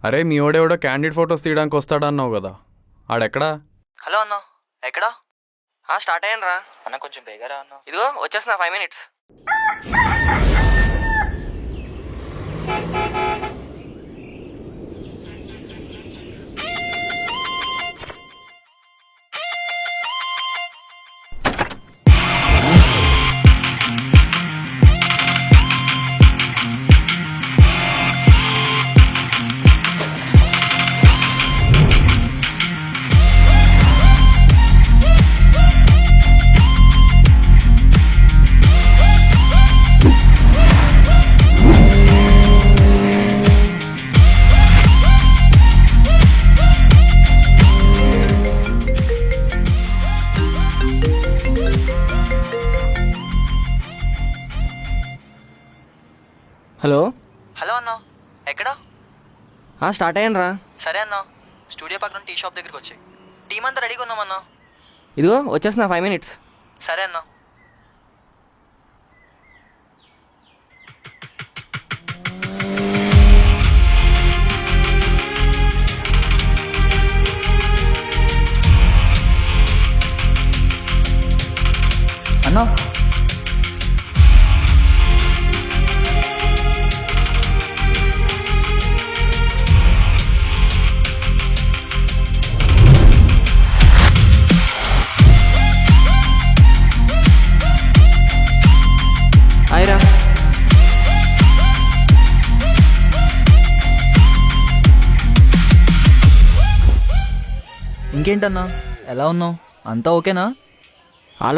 అరే మీ ఓడెవడో candidate photos తీయడానికి వస్తాడన్నావు కదా, ఆడెక్కడా? హలో అన్న, ఎక్కడా? స్టార్ట్ అయ్యాను రా అన్న. కొంచెం బేగరా అన్న. ఇదిగో వచ్చేస్తున్నా 5 minutes. హలో హలో అన్న, ఎక్కడా? స్టార్ట్ అయ్యాను రా. సరే అన్న, స్టూడియో పక్కన టీ షాప్ దగ్గరికి వచ్చి టీం అంతా రెడీగా ఉన్నామన్నా. ఇదిగో వచ్చేస్తున్నా 5 minutes. సరే అన్న. అన్నా హాయ్రా. ఇంకేంటన్నా, ఎలా ఉన్నావు? అంతా ఓకేనా?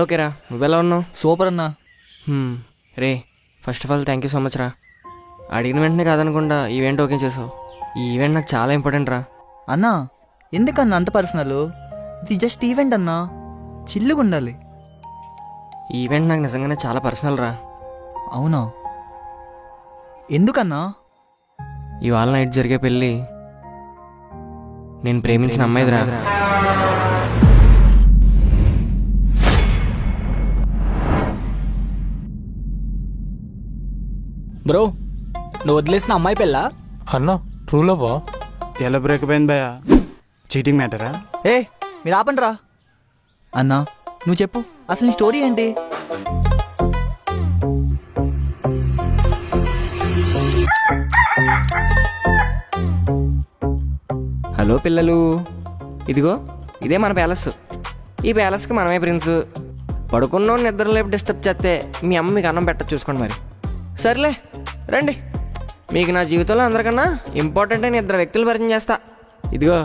ఓకేరా, నువ్వెలా ఉన్నావు? సూపర్ అన్నా. రే, first of all thank you so much రా. అడిగిన వెంటనే కాదనకుండా ఈవెంట్ ఓకే చేసావు. ఈ ఈవెంట్ నాకు చాలా ఇంపార్టెంట్ రా. అన్నా ఎందుకన్నా అంత పర్సనల్? ఇది జస్ట్ ఈవెంట్ అన్నా, చిల్లుగా ఉండాలి. ఈ ఈవెంట్ నాకు నిజంగానే చాలా పర్సనల్ రా. అవునా? ఎందుకన్నా? ఇవాళ నైట్ జరిగే పెళ్ళి నేను ప్రేమించిన అమ్మాయిదిరా. బ్రో, నువ్వు వదిలేసిన అమ్మాయి పెళ్ళా? అన్నా ట్రూ లవ్వా? ఎలా బ్రేక్ అయింది భయ? చీటింగ్ మ్యాటరా? ఏ మీరు ఆపండి రా. అన్నా నువ్వు చెప్పు, అసలు నీ స్టోరీ ఏంటి? హలో పిల్లలు, ఇదిగో ఇదే మన ప్యాలెస్. ఈ ప్యాలెస్కి మనమే ప్రిన్స్. పడుకున్నో నిద్ర లేపు డిస్టర్బ్ చేస్తే మీ అమ్మ మీకు అన్నం పెట్ట చూసుకోండి మరి. సర్లే రండి, మీకు నా జీవితంలో అందరికన్నా ఇంపార్టెంట్ అయిన 2 వ్యక్తులు పరిచయం చేస్తా. ఇదిగో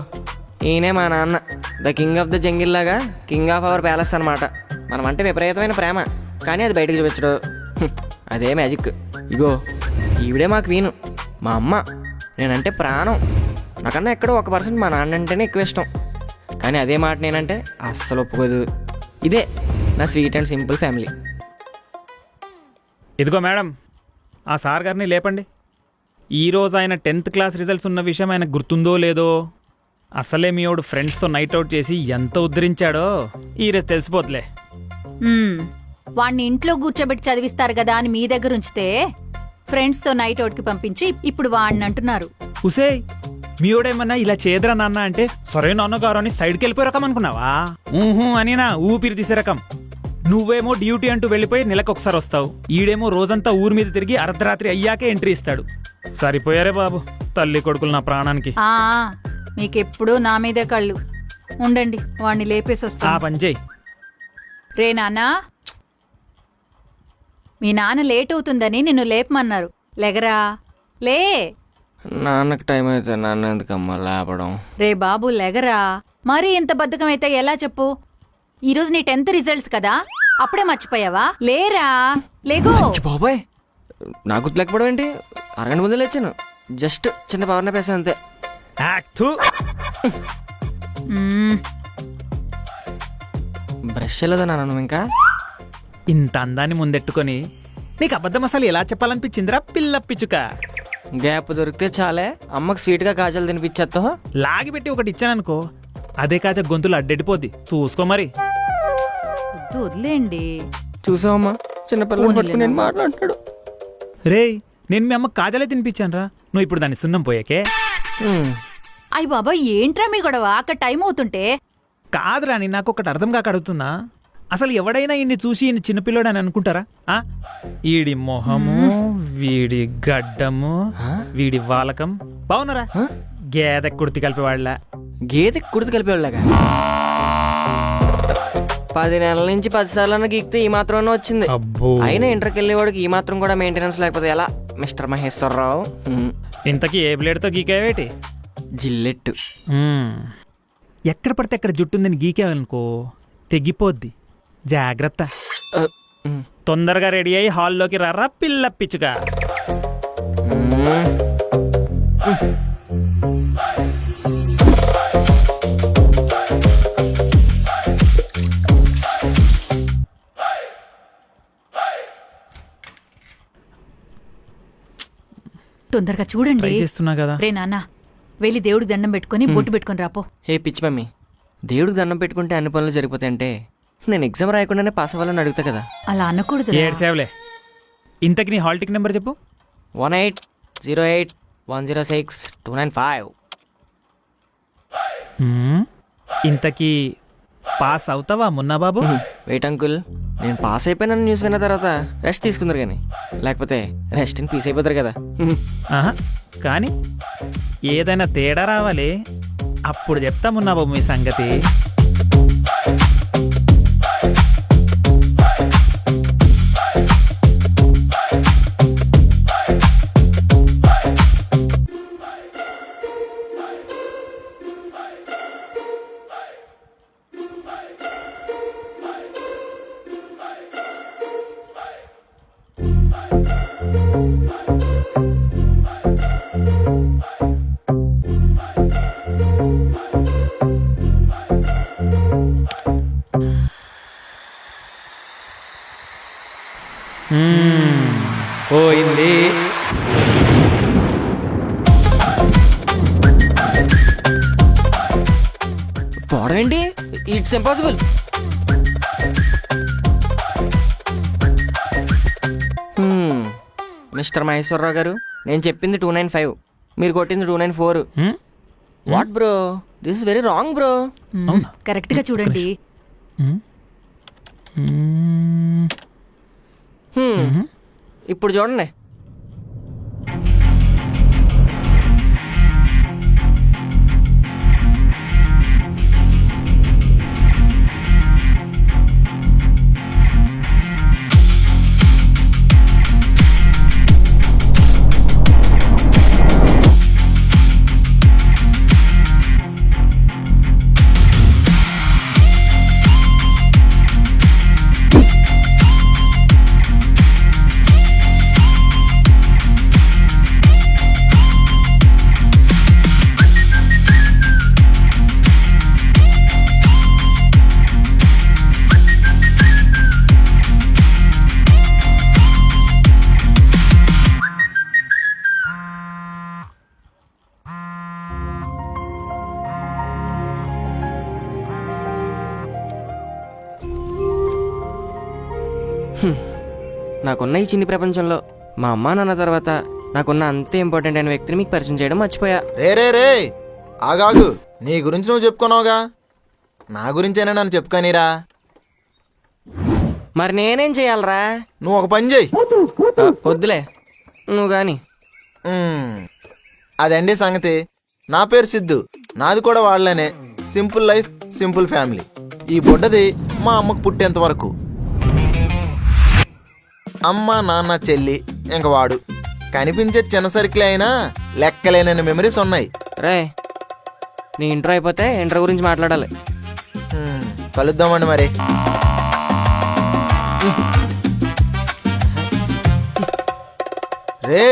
ఈయనే మా నాన్న, the king of the jungle లాగా కింగ్ ఆఫ్ అవర్ ప్యాలెస్ అనమాట. మనం అంటే విపరీతమైన ప్రేమ, కానీ అది బయటకు చూపించడు. అదే మ్యాజిక్. ఇగో ఈవిడే మా క్వీను, మా అమ్మ. నేనంటే ప్రాణం. నాకన్నా ఎక్కడో 1% మా నాన్న అంటేనే ఎక్కువ ఇష్టం, కానీ అదే మాట నేనంటే అస్సలు ఒప్పుకోదు. ఇదే నా స్వీట్ అండ్ సింపుల్ ఫ్యామిలీ. ఇదిగో మేడం, ఆ సార్ గారిని లేపండి. ఈరోజు ఆయన 10th క్లాస్ రిజల్ట్స్ ఉన్న విషయం ఆయనకు గుర్తుందో లేదో. అసలే మీ వాడు ఫ్రెండ్స్తో నైట్ అవుట్ చేసి ఎంత ఉద్ధరించాడో ఈరోజు తెలిసిపోతులే. వాణ్ణి ఇంట్లో కూర్చోబెట్టి చదివిస్తారు కదా అని మీ దగ్గర ఉంచితే ఫ్రెండ్స్తో నైట్ అవుట్కి పంపించి ఇప్పుడు వాణ్ణి అంటున్నారు. హుసే, మీ వాడేమన్నా ఇలా చేదరా నాన్న అంటే సరే నాన్నగారు అని సైడ్కి వెళ్ళిపోయే రకం అనుకున్నావా? ఊహూ అని నా ఊపిరి తీసే రకం. నువ్వేమో డ్యూటీ అంటూ వెళ్ళిపోయి నెలకొకసారి వస్తావు. ఈడేమో రోజంతా ఊరి మీద తిరిగి అర్ధరాత్రి అయ్యాకే ఎంట్రీ ఇస్తాడు. సరిపోయారే బాబు, తల్లి కొడుకులు నా ప్రాణానికి. మీకెప్పుడు నా మీదే కళ్ళు. ఉండండి, వాణ్ణి లేపేసి వస్తా. ఆ పని చెయ్యి. రే నాన్నా, మీ నాన్న లేట్ అవుతుందని నిన్ను లేపమన్నారు. లెగరా, లే. నాన్నకు టైం అయితే నాన్న ఎందుకమ్మా లేపడం? రే బాబు లెగరా. మరీ ఇంత బద్ధకం అయితే ఎలా చెప్పు? ఈరోజు నీ 10th రిజల్ట్స్ కదా, అప్పుడే మర్చిపోయావా? లేరా, లేగో. బాబాయ్, నాకు గుర్తులేకపోవడం ఏంటి? అరగంట ముందు లేచాను. జస్ట్ చిన్న పవర్ నాప్ వేసాను అంతే. బ్రష్ వెళ్ళదా నాన్న ఇంకా? ఇంత అందాన్ని ముందెట్టుకొని నీకు అబద్ధం అసలు ఎలా చెప్పాలనిపించిందిరా పిల్ల పిచ్చుక? గ్యాప్ దొరికితే చాలే అమ్మకు స్వీట్ గా కాజాలు తినిపించేస్తావు. లాగిపెట్టి ఒకటి ఇచ్చాననుకో, అదే కాజా గొంతులు అడ్డెడిపోద్ది. చూసుకో మరి. వదిలేండి. చూసావమ్మా, చిన్నపిల్లలు పట్టుకుని నేను మాట్లాడుతాడు. రేయ్, నేను మీ అమ్మ కాజాలే తినిపించాను రా. నువ్వు ఇప్పుడు దాన్ని సున్నం పోయాకే. అయ్య బాబా ఏంట్రా మీ గొడవ అక్కడ టైం అవుతుంటే? కాదురా అని నాకు ఒకటి అర్థం కాక అడుగుతున్నా. అసలు ఎవడైనా ఇన్ని చూసి ఇన్ని చిన్నపిల్లోడు అని అనుకుంటారా? ఆ? వీడి మొహము, వీడి గడ్డము, వీడి వాలకం బాగున్నారా? గేదె కుర్తి కలిపేవాళ్ళ. గేదె కుర్తి కలిపేవాళ్ళగా 10 నెలల నుంచి 10 సార్లు గీక్తే ఈ మాత్రం వచ్చింది. అబ్బో, అయినా ఇంటర్కి వెళ్ళేవాడికి ఈ మాత్రం కూడా మెయింటెనెన్స్ లేకపోతే ఎలా మిస్టర్ మహేశ్వరరావు? ఇంతకీ ఏ బ్లేడ్తో గీకావేటి? జిల్లెట్టు. ఎక్కడ పడితే ఎక్కడ జుట్టుందని గీకావనుకో తెగిపోద్ది. జాగ్రత్త. తొందరగా రెడీ అయ్యి హాల్లోకి రారా పిల్ల పిచ్చుగా. తొందరగా చూడండి. ట్రై చేస్తున్నా కదా. రే నాన్న, వెళ్ళి దేవుడికి దండం పెట్టుకుని బొట్టు పెట్టుకుని రాపో. హే పిచ్చి మమ్మీ, దేవుడికి దండం పెట్టుకుంటే అన్ని పనులు జరిగిపోతాయంటే నేను ఎగ్జామ్ రాయకుండానే పాస్ అవ్వాలని అడుగుతా కదా. అలా అనకూడదు. 7 సేవలే. ఇంతకి నీ హాల్ టికెట్ నెంబర్ చెప్పు. 1808106295. ఇంతకీ పాస్ అవుతావా మున్నా బాబు? వెయిట్ అంకుల్, నేను పాస్ అయిపోయిన న్యూస్ విన్న తర్వాత రెస్ట్ తీసుకుందరు కానీ, లేకపోతే రెస్ట్ ఇన్ పీస్ అయిపోతారు కదా. ఆహా, కానీ ఏదైనా తేడా రావాలి, అప్పుడు చెప్తా మున్నా బాబు మీ సంగతి. పోయింది. పోవడం ఏంటి? It's impossible. మిస్టర్ మహేశ్వరరావు గారు, నేను చెప్పింది 295, మీరు కొట్టింది 294. What bro, this is very wrong bro. Correct గా చూడండి. ఇప్పుడు చూడండి. నాకున్న ఈ చిన్ని ప్రపంచంలో మా అమ్మా నాన్న తర్వాత నాకున్న అంతే ఇంపార్టెంట్ అయిన వ్యక్తిని మీకు పరిచయం చేయడం మర్చిపోయా. రే ఆగాగు, నీ గురించి నువ్వు చెప్పుకున్నావుగా, నా గురించైనా నన్ను చెప్పుకోనిరా. మరి నేనేం చేయాలరా? నువ్వు ఒక పని చెయ్యి. వద్దులే నువ్వు కానీ. అదండి సంగతి. నా పేరు సిద్ధు, నాది కూడా వాళ్ళనే. Simple life, simple family. ఈ బుడ్డది మా అమ్మకు పుట్టేంత వరకు. అమ్మ, నాన్న, చెల్లి, ఇంక వాడు. కనిపించే చిన్న సర్కిల్ అయినా లెక్కలేనని మెమరీస్ ఉన్నాయి. రే, నీ ఇంటర్ అయిపోతే ఇంటర్ గురించి మాట్లాడాలి. కలుద్దామండి మరి. రే,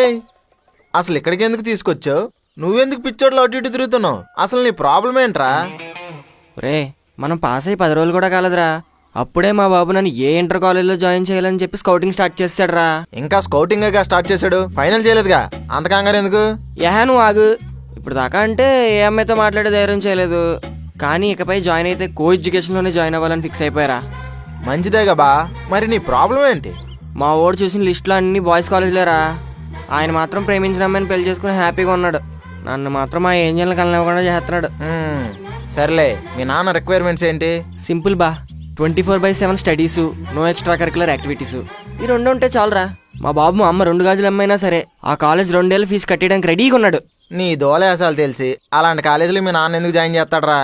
అసలు ఇక్కడికి ఎందుకు తీసుకొచ్చావు? నువ్వెందుకు పిచ్చోడ్లో అటు ఇటు తిరుగుతున్నావు? అసలు నీ ప్రాబ్లం ఏంట్రా? రే, మనం పాస్ అయ్యి 10 రోజులు కూడా కాలేదురా, అప్పుడే మా బాబు నన్ను ఏ ఇంటర్ కాలేజ్లో జాయిన్ చేయాలని చెప్పి స్కౌటింగ్ స్టార్ట్ చేశాడు రా. ఇంకా స్కౌటింగ్ స్టార్ట్ చేశాడు, ఫైనల్ చేయలేదుగా, అంత కంగారు ఎందుకు? నువ్వు ఆగు. ఇప్పుడు దాకా అంటే ఏ అమ్మాయితో మాట్లాడే ధైర్యం చేయలేదు, కానీ ఇకపై జాయిన్ అయితే కో ఎడ్యుకేషన్లోనే జాయిన్ అవ్వాలని ఫిక్స్ అయిపోయారా. మంచిదేగా బా. మరి నీ ప్రాబ్లం ఏంటి? మా ఓడు చూసిన లిస్టులో అన్ని బాయ్స్ కాలేజ్లేరా. ఆయన మాత్రం ప్రేమించిన అమ్మాయిని పెళ్లి చేసుకుని హ్యాపీగా ఉన్నాడు. నన్ను మాత్రం మా ఏంజల్ని కలనివ్వకుండా చేస్తున్నాడు. సర్లే, మీ నాన్న రిక్వైర్మెంట్స్ ఏంటి? సింపుల్ బా, 24/7 studies, no extra curricular activities. ఈ రెండు ఉంటే చాలురా. మా బాబు మా అమ్మ 2 గాజులు అమ్మైనా సరే ఆ కాలేజ్ 2 ఏళ్ళ ఫీజు కట్టేయడానికి రెడీగా ఉన్నాడు. నీ దోలేసాలు తెలిసి అలాంటి కాలేజీలో మీ నాన్న ఎందుకు జాయిన్ చేస్తాడరా?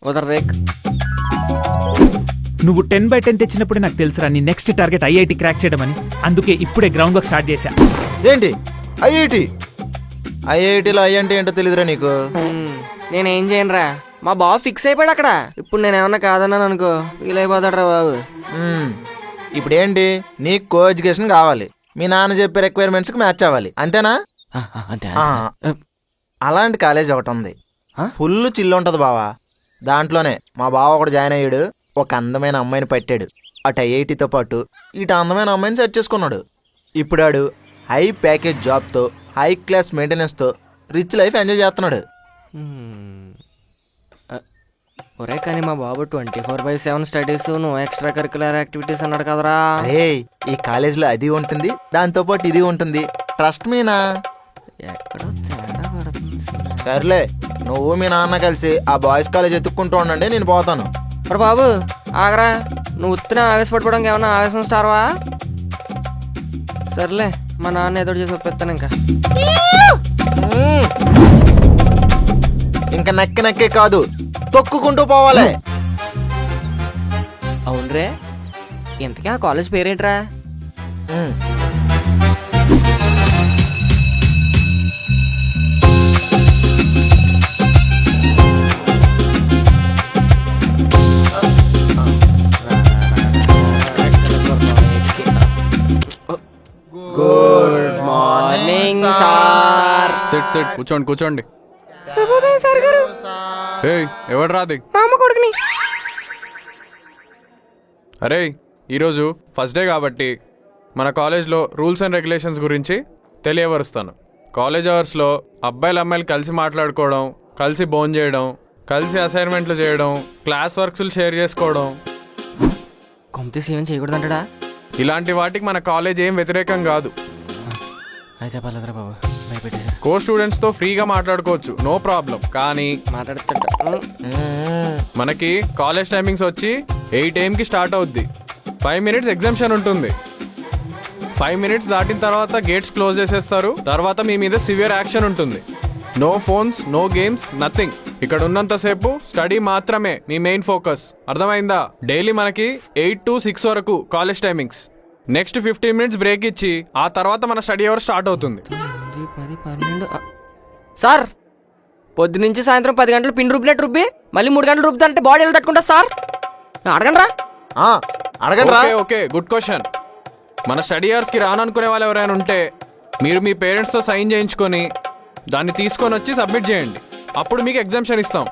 ఉదర్వేక్. నువ్వు 10/10 తెచ్చినప్పుడు నాకు తెలుసురా నీ నెక్స్ట్ టార్గెట్ ఐఐటి క్రాక్ చేయడమని. అందుకే ఇప్పుడే గ్రౌండ్ వర్క్ స్టార్ట్ చేశా. ఏంటి ఐఐటి? ఐఐటిలో ఐ అంటే ఏంటో తెలియదురా నీకు? నేనేం చేయనురా, మా బాబు ఫిక్స్ అయిపోయాడు అక్కడ. ఇప్పుడు నేనేమన్నా కాదన్నాను అనుకో ఫీల్ అయిపోతాడురా బాబు. ఇప్పుడు ఏంటి, నీకు కో ఎడ్యుకేషన్ కావాలి, మీ నాన్న చెప్పే రిక్వైర్మెంట్స్కి మ్యాచ్ అవ్వాలి, అంతేనా? అంతే. అలాంటి కాలేజ్ ఒకటి ఉంది, ఫుల్ చిల్లు ఉంటుంది బావా. దాంట్లోనే మా బావ ఒకడు జాయిన్ అయ్యాడు, ఒక అందమైన అమ్మాయిని పట్టాడు. అటు ఐఐటితో పాటు ఇటు అందమైన అమ్మాయిని సెట్ చేసుకున్నాడు. ఇప్పుడు ఆడు హై ప్యాకేజ్ జాబ్తో, హై క్లాస్ మెయింటెనెన్స్తో రిచ్ లైఫ్ ఎంజాయ్ చేస్తున్నాడు. ఒరే కానీ మా బాబు 24/7 studies, no extra curricular activities అన్నాడు కదరా. రే, ఈ కాలేజీలో అది ఉంటుంది, దాంతోపాటు ఇది ఉంటుంది, ట్రస్ట్ మీనా. ఎక్కడో తేడా పడుతుంది. సర్లే, నువ్వు మీ నాన్న కలిసి ఆ బాయ్స్ కాలేజ్ ఎత్తుక్కుంటూ ఉండండి, నేను పోతాను. మరి బాబు ఆగరా, నువ్వు ఉత్తిన ఆవేశపడిపోవడానికి ఏమన్నా ఆవేశం స్టార్వా? సర్లే, మా నాన్న ఎదురు చేసి ఒప్పిస్తాను. ఇంకా నక్కే కాదు, తొక్కుకుంటూ పోవాలి. అవునరే, ఇంతకీ ఆ కాలేజ్ పేరేంట్రా? Good morning sir. సిట్ కూర్చోండి. శుభోదయం సార్ గారు. ఏయ్, ఎవడు రాది? మా అమ్మ కొడుకుని. అరే, ఈరోజు ఫస్ట్ డే కాబట్టి మన కాలేజ్లో రూల్స్ అండ్ రెగ్యులేషన్స్ గురించి తెలియవరుస్తాను. కాలేజ్ అవర్స్లో అబ్బాయిలు అమ్మాయిలు కలిసి మాట్లాడుకోవడం, కలిసి భోజనం చేయడం, కలిసి అసైన్మెంట్లు చేయడం, క్లాస్ వర్క్స్లు షేర్ చేసుకోవడం, కొంత ఏం చేయకూడదంటాడా? ఇలాంటి వాటికి మన కాలేజ్ ఏం వ్యతిరేకం కాదు. అయితే పర్లేదురా బాబు, భయపెట్టేశారు. కో స్టూడెంట్స్తో ఫ్రీగా మాట్లాడుకోవచ్చు, నో ప్రాబ్లం. కానీ మాట్లాడుతుంట మనకి కాలేజ్ టైమింగ్స్ వచ్చి 8 AM స్టార్ట్ అవుద్ది. 5 minutes ఎగ్జామ్షన్ ఉంటుంది. 5 minutes దాటిన తర్వాత గేట్స్ క్లోజ్ చేసేస్తారు. తర్వాత మీ మీద సివియర్ యాక్షన్ ఉంటుంది. No phones, no games, nothing. ఇక్కడ ఉన్నంతసేపు స్టడీ మాత్రమే మీ మెయిన్ ఫోకస్. అర్థమైందా? డైలీ మనకి 8 to 6 వరకు college timings. Next 15 minutes break ఇచ్చి ఆ తర్వాత మన స్టడీ అవర్ స్టార్ట్ అవుతుంది. 10, 12 సార్, పొద్దు నుంచి సాయంత్రం 10 గంటలు పిండి రుబ్బినట్టు రుబ్బి మళ్ళీ 3 గంటలు రుబ్బుతా బాడీ ఎలా తట్టుకుంటా సార్? అడగండి రా. అడగండి రా. Okay, good question. మన స్టడీ అవర్స్కి రాననుకునే వాళ్ళు ఎవరైనా ఉంటే మీరు మీ పేరెంట్స్తో సైన్ చేయించుకొని దాన్ని తీసుకొని వచ్చి సబ్మిట్ చేయండి. అప్పుడు మీకు ఎగ్జామ్షన్ ఇస్తాం.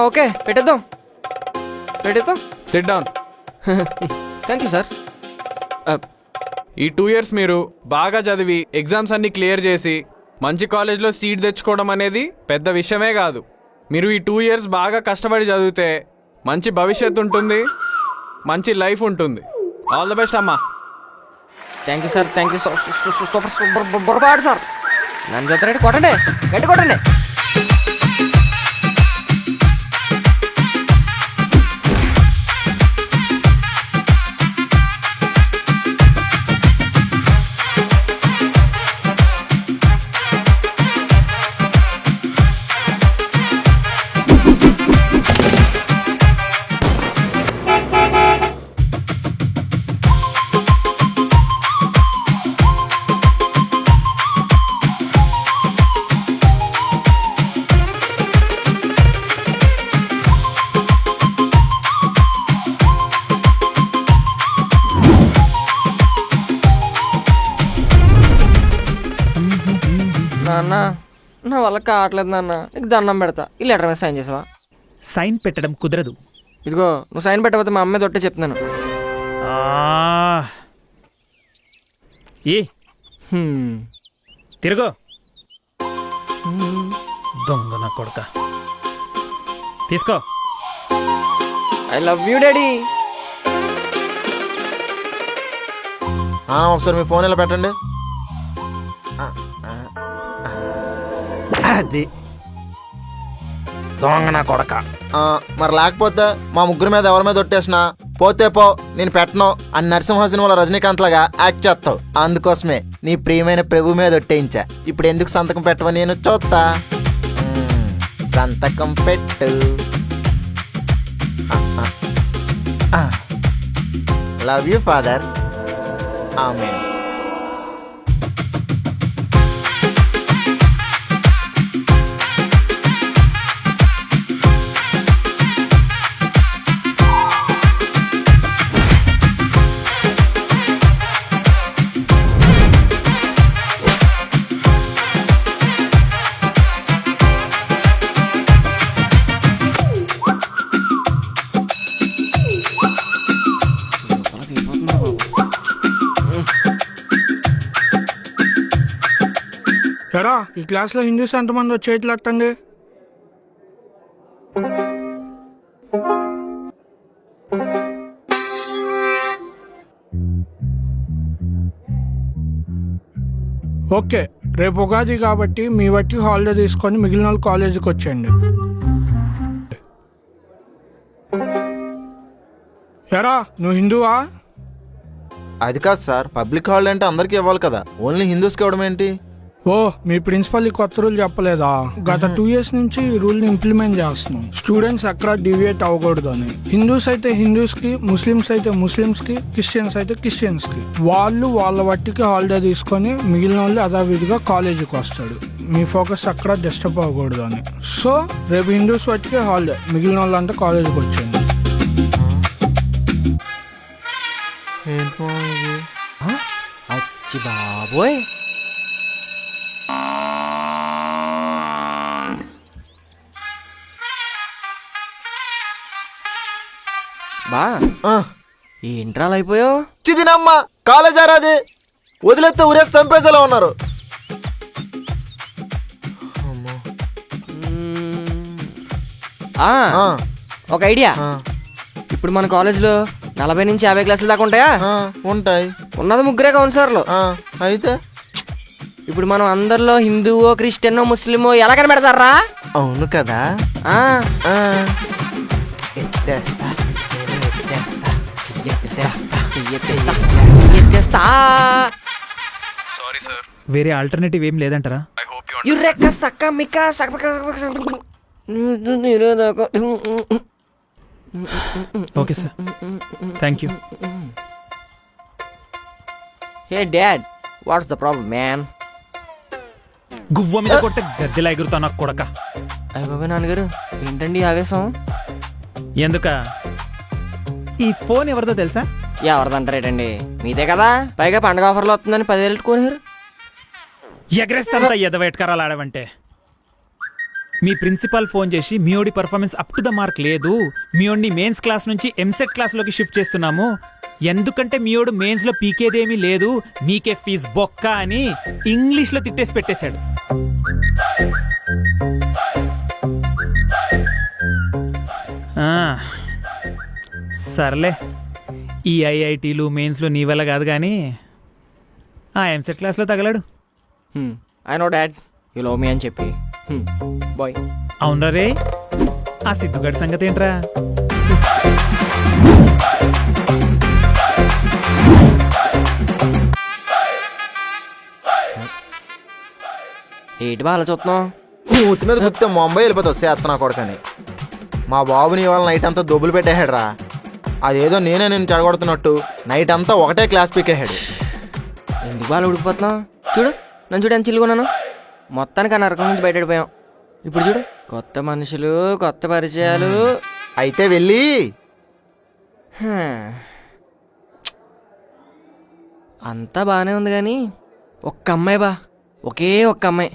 ఓకే, పెట్టేద్దాం. SIT down. Thank you sir. ఈ 2 years మీరు బాగా చదివి ఎగ్జామ్స్ అన్ని క్లియర్ చేసి మంచి కాలేజ్లో సీట్ తెచ్చుకోవడం అనేది పెద్ద విషయమే కాదు. మీరు ఈ 2 years బాగా కష్టపడి చదివితే మంచి భవిష్యత్తు ఉంటుంది, మంచి లైఫ్ ఉంటుంది. ఆల్ ద బెస్ట్ అమ్మా. Thank you sir, thank you. Super బొరపాడు సార్. నన్ను చెప్తారంటే కొట్టండి, గట్టి కొట్టండి. నాన్న, నా వల్ల కావట్లేదు నాన్న, నీకు దండం పెడతా. ఈ లెటర్ మీద సైన్ చేసావా? సైన్ పెట్టడం కుదరదు. ఇదిగో, నువ్వు సైన్ పెట్టకపోతే మా అమ్మే తొట్టే చెప్తున్నాను. ఏ తిరుగు దొంగ నా కొడుక. తీసుకో. I love you daddy. ఒకసారి మీ ఫోన్ ఇలా పెట్టండి. అది దొంగ నా కొడక. మరి లేకపోతే మా ముగ్గురు మీద ఎవరి మీద ఒట్టేసినా పోతే పో నేను పెట్టను అని నరసింహ సినిమాలో రజనీకాంత్ లాగా యాక్ట్ చేస్తావు. అందుకోసమే నీ ప్రియమైన ప్రభు మీద ఒట్టేయించా. ఇప్పుడు ఎందుకు సంతకం పెట్టవని నేను చూస్తా. సంతకం పెట్టు. Love you father. ఆమేన్. ఎరా ఈ క్లాస్లో హిందూస్ ఎంతమంది వచ్చేట్లు ఎత్తండి. ఓకే, రేపు ఉగాది కాబట్టి మీ బట్టి హాలిడే తీసుకొని మిగిలిన వాళ్ళు కాలేజీకి వచ్చేయండి. ఎరా నువ్వు హిందువా? అది కాదు సార్, పబ్లిక్ హాలిడే అంటే అందరికీ ఇవ్వాలి కదా, ఓన్లీ హిందూస్కి ఇవ్వడం ఏంటి? ఓ మీ ప్రిన్సిపల్ ఈ కొత్త రూల్ చెప్పలేదా? గత 2 years నుంచి ఈ రూల్ ని ఇంప్లిమెంట్ చేస్తున్నాం. స్టూడెంట్స్ ఎక్కడ డివియేట్ అవ్వకూడదు అని. హిందూస్ అయితే హిందూస్ కి, ముస్లిమ్స్ అయితే ముస్లిమ్స్ కి, క్రిస్టియన్స్ అయితే క్రిస్టియన్స్ కి. వాళ్ళు వాళ్ళ వట్టికి హాలిడే తీసుకొని మిగిలిన వాళ్ళు యథావిధిగా కాలేజీకి వస్తాడు. మీ ఫోకస్ అక్కడ డిస్టర్బ్ అవ్వకూడదు అని. సో రేపు హిందూస్ వట్టికి హాలిడే, మిగిలిన వాళ్ళు అంటే కాలేజీకి వచ్చేయండి. అచ్చి బాబోయ్. బా ఏంట్రాలు అయిపోయావు? చిదినమ్మ కాలేజ్ ఆరాది వదిలేస్తే ఊరేసి చంపేసేలా ఉన్నారు. ఒక ఐడియా. ఇప్పుడు మన కాలేజీలో 40 నుంచి 50 క్లాసులు దాకా ఉంటాయా? ఉంటాయి. ఉన్నది 3 కౌన్సిలర్లు. అయితే ఇప్పుడు మనం అందరిలో హిందువో, క్రిస్టియనో, ముస్లిమో ఎలా కనిపెడతారా? అవును కదా. Sorry sir. వేరే ఆల్టర్నేటివ్ ఏం లేదంటారా? I hope you okay sir, thank you. Hey dad, what's the problem man? గువ్వ మీద కొట్టే గద్దెలా ఎగురుతా నాకు కొడక. అయ్య బాబాయ్ నాన్నగారు, ఏంటండి ఆవేశం? ఎందుక? ఈ ఫోన్ ఎవరిదో తెలుసా? ఎవరిదంటారేటండి, మీదే కదా. పైగా పండగ ఆఫర్లో వస్తుందని 10,000 కొనేరు. ఎగరేస్తారా ఎదవేట్కరాలు ఆడవంటే. మీ ప్రిన్సిపాల్ ఫోన్ చేసి మీయోడి performance up to the mark లేదు, మీయోడిని మెయిన్స్ క్లాస్ నుంచి ఎంసెట్ క్లాస్లోకి షిఫ్ట్ చేస్తున్నాము, ఎందుకంటే మీయోడు మెయిన్స్లో పీకేదేమీ లేదు, మీకే ఫీజ్ బొక్క అని ఇంగ్లీష్లో తిట్టేసి పెట్టేశాడు. సర్లే, ఈ ఐఐటీలు మెయిన్స్లో నీ వల్ల కాదు కానీ ఆ ఎంసెట్ క్లాస్లో తగలాడు. I know dad, you love me అని చెప్పి. బాయ్. అవునరా రే, ఆ సిద్ధుగడి సంగతి ఏంట్రా? ఏంటి బాగా చూస్తున్నావు? మూతి మీద కుత్తే ముంబై వెళ్ళిపోతే వస్తే కొడుకని. మా బాబుని ఇవాళ నైట్ అంతా దొబ్బులు పెట్టేశాడు రా. అదేదో నేనే నేను చెడగొడుతున్నట్టు నైట్ అంతా ఒకటే క్లాస్ పీకేశాడు. ఎందుకు బాగా ఉడికిపోతున్నావు? చూడు నన్ను చూడు, ఎంత చిల్లుకున్నాను. మొత్తానికి ఆ నరకం నుంచి బయటపడిపోయాం. ఇప్పుడు చూడు, కొత్త మనుషులు, కొత్త పరిచయాలు. అయితే వెళ్ళి అంతా బాగానే ఉంది కానీ ఒక్క అమ్మాయి బా, ఒకే ఒక్క అమ్మాయి.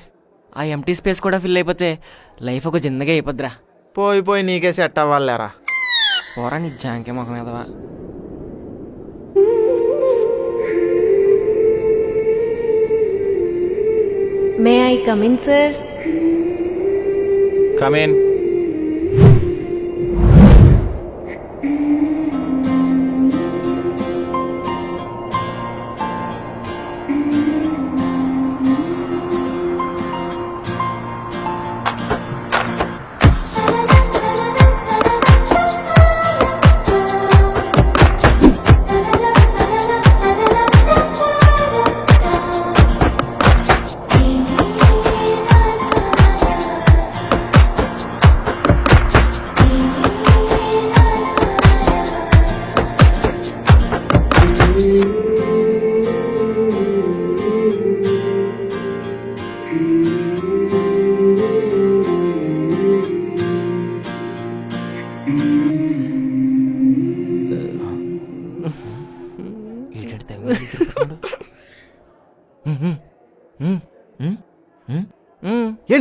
ఆ ఎంటీ స్పేస్ కూడా ఫిల్ అయిపోతే లైఫ్ ఒక జిందగా అయిపోద్దిరా. పోయి పోయి నీకే సెట్ అవ్వాలేరా. పోరా నీ జాంకే మొఖం మీదవా. May I come in sir? Come in.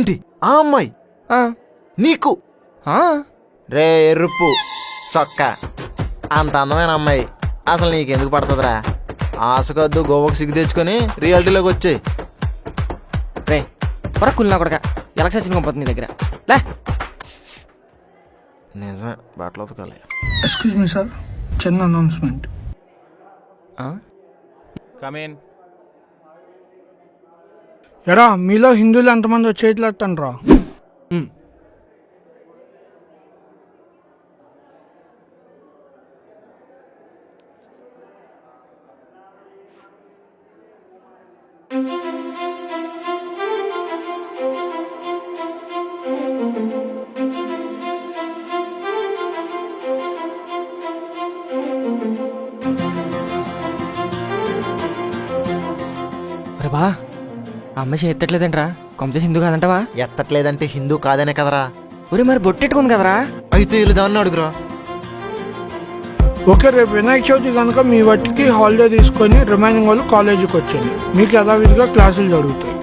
ఏంటి ఆ అమ్మాయి ఆ, నీకు ఆ, రే ఎరుపు చొక్క అంత అందమైన అమ్మాయి అసలు నీకెందుకు పడుతుందిరా? ఆశకొద్దు గోవకు సిగ్గు తెచ్చుకొని రియాలిటీలోకి వచ్చాయి. రే కుళ్ళినా కొడక ఎలా సచిన గొప్ప నీ దగ్గర లే. నిజమే, బట్టలు ఉతకాలి. ఎక్స్క్యూజ్ మీ సార్, చిన్న అనౌన్స్మెంట్. ఆ? కమేన్. ఎరా మీలో హిందువులు ఎంతమంది వచ్చేట్లు ఎత్తండి రా. ఉమ్. అరే బా ఆ అమ్మాయి చేత్తట్లేదంట్రా, కొంపచేసి హిందూ కాదంటవా? ఎత్తట్లేదంటే హిందూ కాదనే కదరా. ఒరే మరి బొట్టెట్టుకుంది కదరా. అయితే వీళ్ళు దాన్ని అడుగురా. ఓకే, రేపు వినాయక చవితి కనుక మీ వాటికి హాలిడే తీసుకొని రిమైనింగ్ వాళ్ళు కాలేజీకి వచ్చేది. మీకు యథావిధిగా క్లాసులు జరుగుతాయి.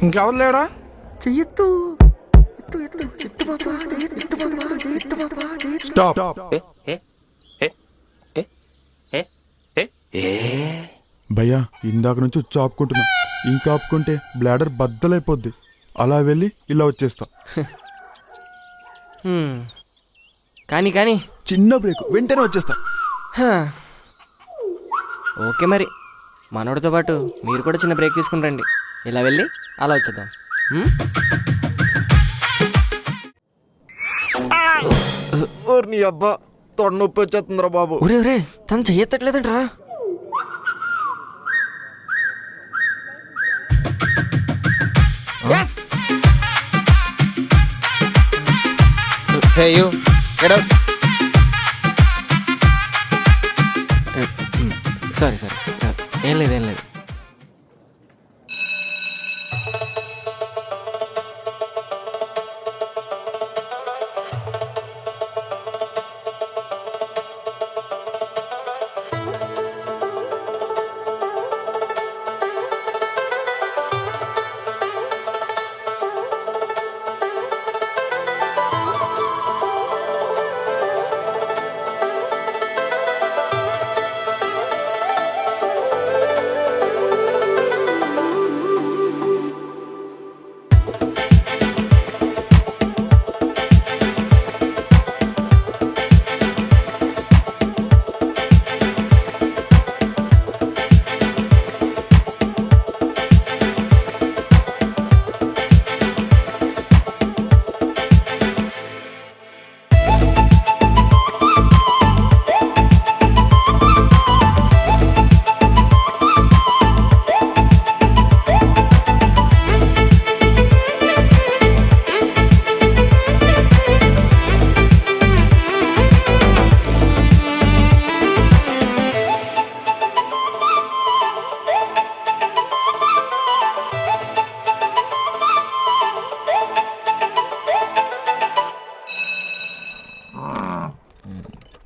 ఇంకెవరు లేరా? చెయ్యొద్దు. భయ్యా ఇందాక నుంచి వచ్చి ఆపుకుంటున్నా, ఇంకా ఆపుకుంటే బ్లాడర్ బద్దలైపోద్ది. అలా వెళ్ళి ఇలా వచ్చేస్తా. కానీ కానీ చిన్న బ్రేక్, వెంటనే వచ్చేస్తా. హా. ఓకే మరి మనోడితో పాటు మీరు కూడా చిన్న బ్రేక్ తీసుకుని రండి. ఇలా వెళ్ళి అలా వచ్చేద్దాం. నీ అబ్బా తొడ నొప్పి వచ్చేస్తుందిరా బాబు. ఒరే ఒరే తను చెయ్యత్తట్లేదంట్రా. Hey you, get out. Sorry sorry, ఏం లేదు ఏం లేదు.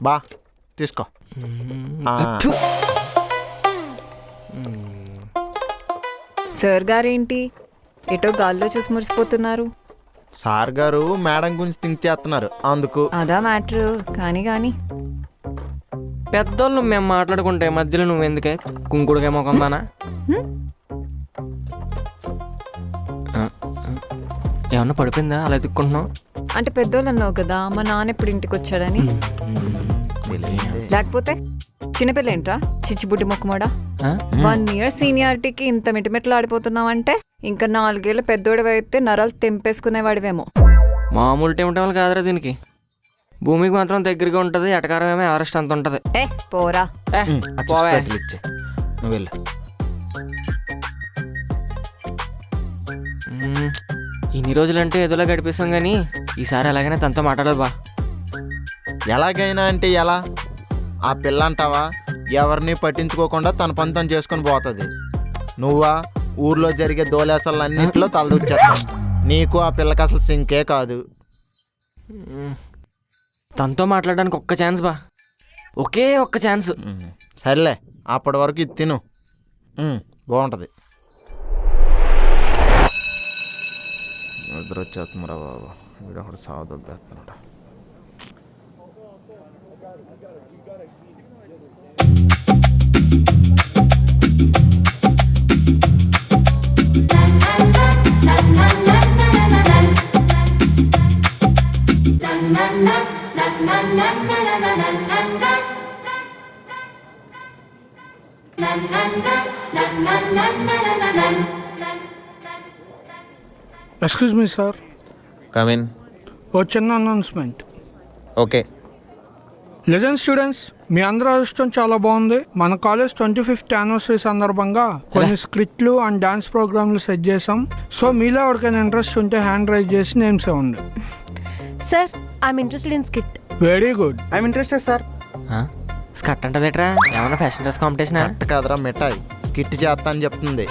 బా తీసుకో. సార్ గారేంటి ఎటో గాల్లో చూసి మురిసిపోతున్నారు? సార్ గారు మేడం గురించి థింక్ చేస్తున్నారు అందుకు. అదా మ్యాటర్. కానీ పెద్దోళ్ళు మేము మాట్లాడుకుంటే మధ్యలో నువ్వెందుకే కుంకుడుకేమో కొందానా? ఏమన్నా పడిపోయిందా అలా ఎత్తుక్కుంటున్నావు? అంటే పెద్దోళ్ళు అన్నావు కదా, మా నాన్న ఎప్పుడు ఇంటికి వచ్చాడని. లేకపోతే చిన్నపిల్ల ఏంట్రా చిచ్చుబుడ్డి మొక్కమోడా? 1 year సీనియారిటీకి ఇంత మిటిమిట్లు ఆడిపోతున్నావంటే ఇంకా 4 ఏళ్ళ పెద్దోడివైతే నరాలు తెంపేసుకునేవాడివేమో. మామూలు టెంటం కాదురా దీనికి. భూమికి మాత్రం దగ్గరగా ఉంటుంది, ఎటకారం ఏమో ఎవరెస్ట్ అంత ఉంటుంది. ఏ పోరా. పోవే. నువ్వు వెళ్ళు. ఇన్ని రోజులంటే ఏదోలా గడిపిస్తాం కానీ ఈసారి ఎలాగైనా తనతో మాట్లాడాలి బా. ఎలాగైనా అంటే ఎలా? ఆ పిల్ల అంటావా ఎవరిని పట్టించుకోకుండా తన పని తను చేసుకొని పోతుంది. నువ్వా ఊర్లో జరిగే దోలేసలన్నింటిలో తలదూర్చేస్తావు. నీకు ఆ పిల్లకి అసలు సింకే కాదు. తనతో మాట్లాడడానికి ఒక్క ఛాన్స్ బా, ఒకే ఒక్క ఛాన్స్. సరేలే అప్పటి వరకు ఇది తిను, బాగుంటుంది. నిద్ర వచ్చేస్తుందిరా బాబు. వీడు ఒకటి సావదొబ్బేస్తున్నాడు. Excuse me sir, come in. ఓ చిన్న అనౌన్స్మెంట్. ఓకే. లెజెండ్ స్టూడెంట్స్, మీ అందరి అదృష్టం చాలా బాగుంది. మన కాలేజ్ 25th యానివర్సరీ సందర్భంగా కొన్ని స్క్రిప్ట్లు అండ్ డాన్స్ ప్రోగ్రాంలు సెట్ చేసాం. సో మీలో ఎవరికైనా ఇంట్రెస్ట్ ఉంటే హ్యాండ్ రైజ్ చేసి నేమ్స్ ఇవ్వండి. Sir, I'm interested in skit. Very good. I'm interested sir. Skit అంటదేట్రా? ఏమన్నా ఫ్యాషన్ డ్రెస్ కాంపిటీషన్? కరెక్ట్ కాదురా మిఠాయి, స్కిట్ చేస్తా అని చెప్తుంది.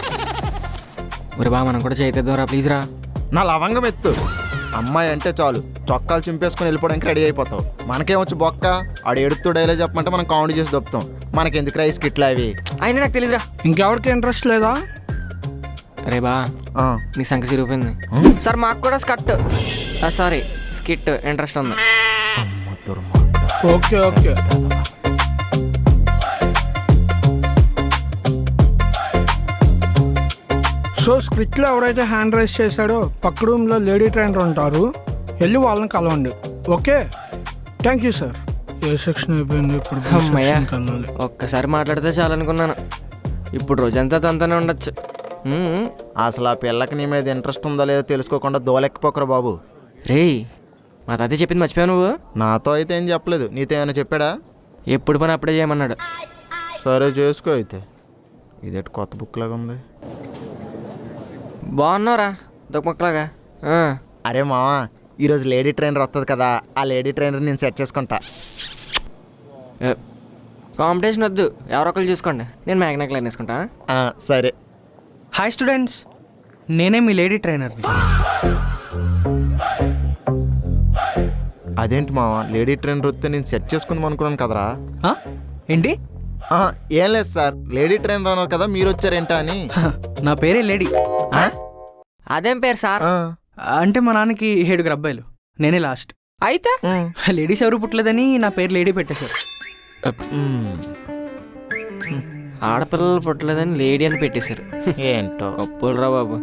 ఒరే బా, మనం కూడా చేద్దాంరా ప్లీజ్ రా. నా లవంగం ఎత్తు. అమ్మాయి అంటే చాలు చొక్కాలు చింపేసుకుని వెళ్ళిపోవడానికి రెడీ అయిపోతావు. మనకేమొచ్చి బొక్క, ఆడు ఎడుతూ డైలే చెప్పమంటే మనం కామెడీ చేసి దొప్పుతాం. మనకెందుకు రైస్ కిట్లు అవి? అయినా నాకు తెలీదురా. ఇంకెవరికి ఇంట్రెస్ట్ లేదా? అరే బా, నీ సంఖ్య చిరిగిపోయింది సార్. మాకు కూడా స్కట్ సారీ స్కిట్ ఇంట్రెస్ట్ ఉంది. Okay okay. సో స్క్రిప్ట్లో ఎవరైతే హ్యాండ్ రైజ్ చేశాడో పక్క రూమ్లో లేడీ ట్రైనర్ ఉంటారు, వెళ్ళి వాళ్ళని కలవండి. Okay, thank you sir. A section అయిపోయింది ఇప్పుడు? అమ్మయ్యా, ఒక్కసారి మాట్లాడితే చాలనుకున్నాను. ఇప్పుడు రోజంతా తనతోనే ఉండొచ్చు. అసలు ఆ పిల్లకి నీ మీద ఇంట్రెస్ట్ ఉందో లేదో తెలుసుకోకుండా దోలెక్కిపోకరా బాబు. రే, మా తాతయ్య చెప్పింది మర్చిపోయావు నువ్వు? నాతో అయితే ఏం చెప్పలేదు, నీతో ఏమైనా చెప్పాడా? ఎప్పుడు పని అప్పుడే చేయమన్నాడు. సరే చేసుకో అయితే. ఇదేంటి కొత్త బుక్ లాగా ఉంది. బాగున్నావురా దుఃఖలాగా. అరే మావా, ఈరోజు లేడీ ట్రైనర్ వస్తుంది కదా, ఆ లేడీ ట్రైనర్ నేను సెట్ చేసుకుంటా. కాంపిటీషన్ వద్దు, ఎవరొకరు చూసుకోండి, నేను మ్యాగ్నా క్లైన్ వేసుకుంటా. సరే. హాయ్ స్టూడెంట్స్, నేనే మీ లేడీ ట్రైనర్ని. అదేంటి మావా, లేడీ ట్రైనర్ వస్తే నేను సెట్ చేసుకుందాం అనుకున్నాను కదరా. ఏంటి? ఏం లేదు సార్, లేడీ ట్రైనర్ అన్నారు కదా, మీరు వచ్చారేంటా అని. నా పేరే లేడీ. అదేం పేరు సార్? అంటే మా నాన్నకి 7 అబ్బాయిలు, నేనే లాస్ట్. అయితే లేడీస్ ఎవరు పుట్టలేదని నా పేరు లేడీ పెట్టేశారు. ఆడపిల్లలు పుట్టలేదని లేడీ అని పెట్టేశారు. ఏంటో కప్పులురా బాబు.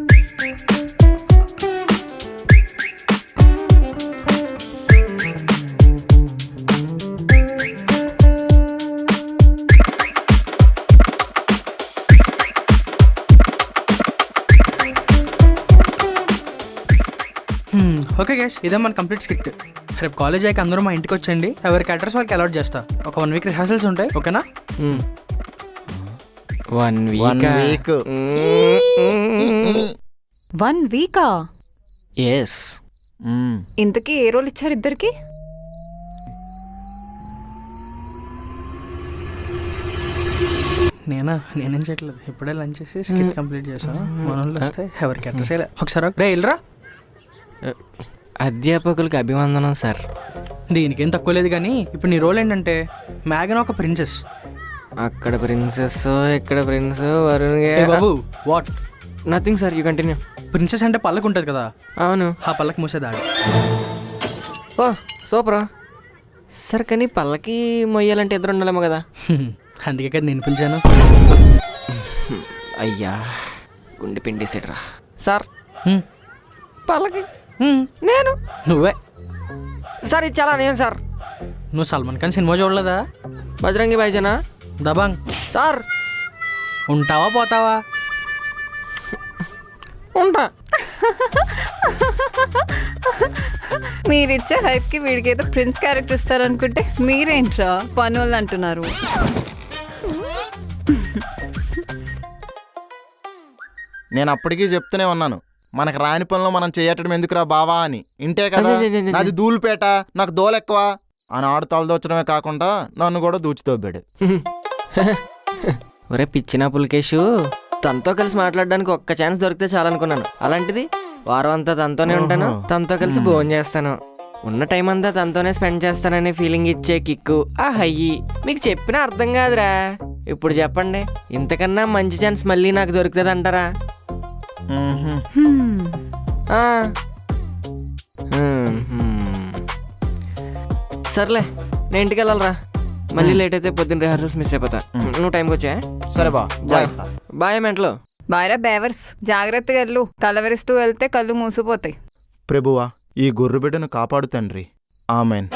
ఓకే గైస్, ఇదే మన కంప్లీట్ స్కిట్. రేపు కాలేజ్ అయ్యాక అందరూ మా ఇంటికి వచ్చండి. ఎవరికి అడ్రస్ వాళ్ళకి అలాట్ చేస్తా. ఒక 1 వీక్ రిహార్సల్స్ ఉంటాయి, ఓకేనా? 1 వీక్. 1 వీకా? ఎస్. ఇంతకీ ఏ రోల్ ఇచ్చారు ఇద్దరికి? నేనేం చేయట్లేదు, ఇప్పుడే లంచ్ చేసి స్కిట్ కంప్లీట్ చేశాను. మన వాళ్ళు వస్తే ఎవరికి అడ్రస్ ఒకసారి రే వెళ్ళరా. అధ్యాపకులకు అభివందనం సార్. దీనికేం తక్కువ లేదు, కానీ ఇప్పుడు నీ రోల్ ఏంటంటే మ్యాగన్ ఒక ప్రిన్సెస్. అక్కడ ప్రిన్సెస్, ఇక్కడ prince, Varun Babu. What? Nothing sir, you continue. Princess అంటే పళ్ళకు ఉంటుంది కదా. అవును, ఆ పళ్ళకి మూసేదాడు. ఓ సూపర్ సార్. కానీ పళ్ళకి మొయ్యాలంటే ఇద్దరు ఉండాలేమో కదా. అందుకే కదా నేను పిలిచాను. అయ్యా, గుండె పిండేసాడురా సార్. పళ్ళకి నేను నువ్వే సార్. ఇది చాలా నేను సార్. నువ్వు సల్మాన్ ఖాన్ సినిమా చూడలేదా? బజరంగి భాయిజనా? దబాంగ్ సార్. ఉంటావా పోతావా? ఉంటా. మీరిచ్చే హైప్కి వీడికి ఏదో ప్రిన్స్ క్యారెక్టర్ ఇస్తారనుకుంటే మీరేంట్రా పనులు అంటున్నారు. నేను అప్పటికీ చెప్తూనే ఉన్నాను, మనకు రాని పనులు మనం చేయటం ఎందుకురా బావా అని. ఇంటే కదా, నాది ధూళిపేట, నాకు దోలెక్కువ అని ఆడు తలదోచడమే కాకుండా నన్ను కూడా దూచితోబ్బాడు. ఒరే పిచ్చిన పులికేషు, తనతో కలిసి మాట్లాడడానికి ఒక్క ఛాన్స్ దొరికితే చాలనుకున్నాను. అలాంటిది వారం అంతా తనతోనే ఉంటాను, తనతో కలిసి భోజనం చేస్తాను, ఉన్న టైం అంతా తనతోనే స్పెండ్ చేస్తాననే ఫీలింగ్ ఇచ్చే కిక్కు ఆ హయ్యి మీకు చెప్పినా అర్థం కాదురా. ఇప్పుడు చెప్పండి, ఇంతకన్నా మంచి ఛాన్స్ మళ్ళీ నాకు దొరుకుతుంది అంటారా? సర్లే నేను ఇంటికి వెళ్ళాలరా, మళ్ళీ లేట్ అయితే పొద్దున్న రిహార్సల్స్ మిస్ అయిపోతా. నువ్వు టైంకి వచ్చా? సరే బా, బాయ్. బాయ్ మెంట్లో. బాయ్రా బేవర్స్, జాగ్రత్తగా వెళ్ళు. కలవరిస్తూ వెళ్తే కళ్ళు మూసిపోతాయి. ప్రభువా, ఈ గొర్రె బిడ్డను కాపాడు తండ్రి. ఆమెన్.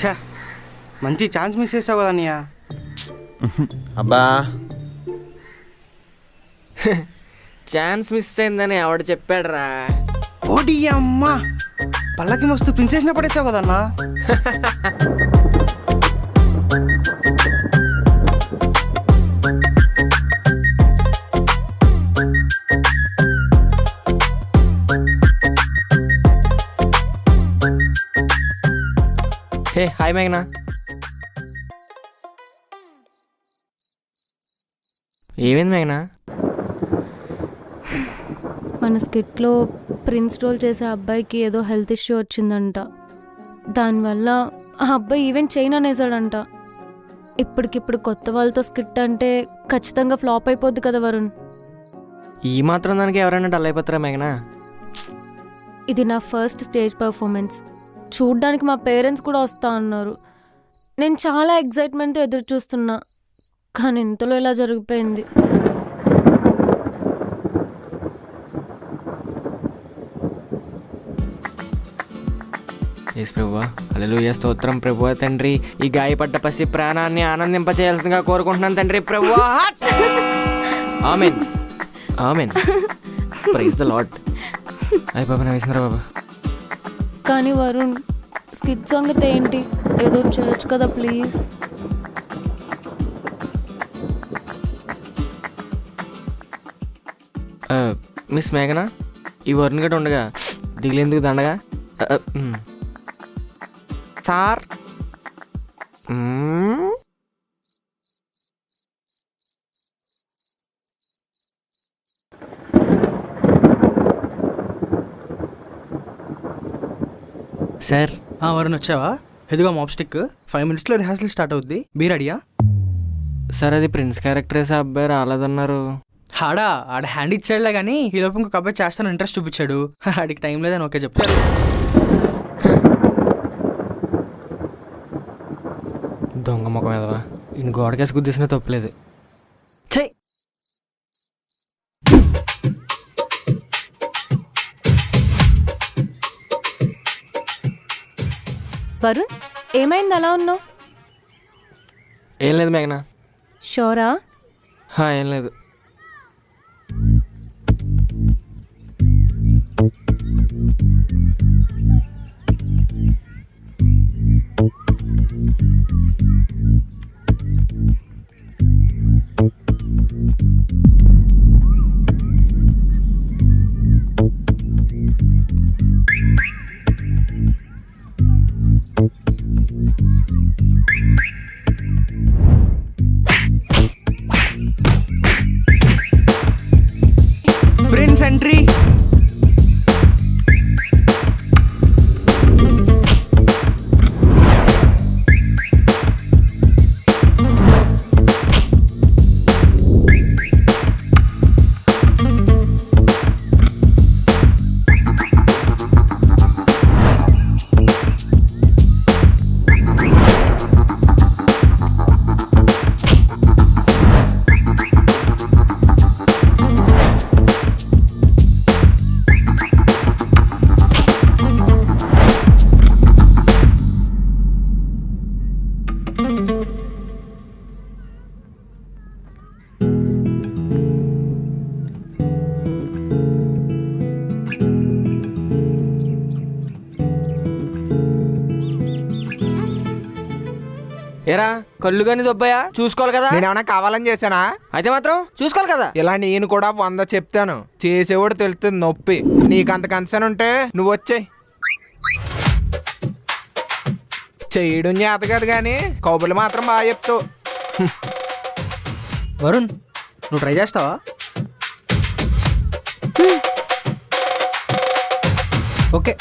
ఛా, మంచి ఛాన్స్ మిస్ చేసావు కదా అన్నయ్య. అబ్బా, ఛాన్స్ మిస్ అయిందని ఎవడు చెప్పాడురా? ఓడి అమ్మా, పల్లకి మస్తు ప్రిన్సెస్ని పడేసావు కదన్నా. హే హాయ్ మేఘనా. ఏమైంది మేఘనా? మన స్కిట్లో ప్రిన్స్ రోల్ చేసే అబ్బాయికి ఏదో హెల్త్ ఇష్యూ వచ్చిందంట. దానివల్ల ఆ అబ్బాయి ఈవెంట్ చేయను అనేసాడంట. ఇప్పటికిప్పుడు కొత్త వాళ్ళతో స్కిట్ అంటే ఖచ్చితంగా ఫ్లాప్ అయిపోద్ది కదా వరుణ్. ఈ మాత్రం దానికి ఎవరైనా డల్ అయిపోతారా మేఘనా? ఇది నా ఫస్ట్ స్టేజ్ పర్ఫార్మెన్స్. చూడ్డానికి మా పేరెంట్స్ కూడా వస్తా అన్నారు. నేను చాలా ఎగ్జైట్మెంట్తో ఎదురు చూస్తున్నా, కానీ ఇంతలో ఇలా జరిగిపోయింది. యేసు ప్రభువా, హల్లెలూయా, స్తోత్రం ప్రభువా. తండ్రి, ఈ గాయపడ్డ పసి ప్రాణాన్ని ఆనందింపచేయాల్సిందిగా కోరుకుంటున్నాను తండ్రి ప్రభువా. Amen, amen. Praise the Lord. అయ్య బాబా, నా వేసినారా బాబా. కానీ వరుణ్, స్కిట్ సంగతి ఏంటి? ఏదో చేయొచ్చు కదా ప్లీజ్. మిస్ మేఘనా, ఈ వరుణ్ గడ్డ ఉండగా దిగులేందుకు దండగా? Sir, sir. వరుణ్ వచ్చావా? ఎదుగా మాప్ స్టిక్. 5 minutesలో రిహార్సల్ స్టార్ట్ అవుద్ది. బీ రెడీయా? సార్, అది ప్రిన్స్ క్యారెక్టర్ వేసే అబ్బాయి రాలేదన్నారు. ఆడ హ్యాండ్ ఇచ్చాడులే కానీ ఈ లోపు ఇంకొక అబ్బాయి చేస్తాను ఇంట్రెస్ట్ చూపించాడు. ఆడికి టైం లేదని ఓకే చెప్తాను. దొంగ ముఖం ఎదవా, ఈయన గోడకేసి గుద్దేసినా తప్పులేదు. చెయ్. వరుణ్, ఏమైంది అలా ఉన్నావు? ఏం లేదు మేఘనా. షోరా? ఏం లేదు. Prince entry. ఏరా కళ్ళు కానీ దొబ్బాయా చూసుకోవాలి కదా. నేనేమన్నా కావాలని చేశానా? అయితే మాత్రం చూసుకోవాలి కదా. ఇలా నేను కూడా 100 చెప్తాను, చేసేవాడు తెలుస్తుంది నొప్పి. నీకంత కన్సర్న్ ఉంటే నువ్వు వచ్చేయ్. చేయడం చేత కాదు కానీ కౌబులు మాత్రం బాగా చెప్తావు. వరుణ్ నువ్వు ట్రై చేస్తావా? Okay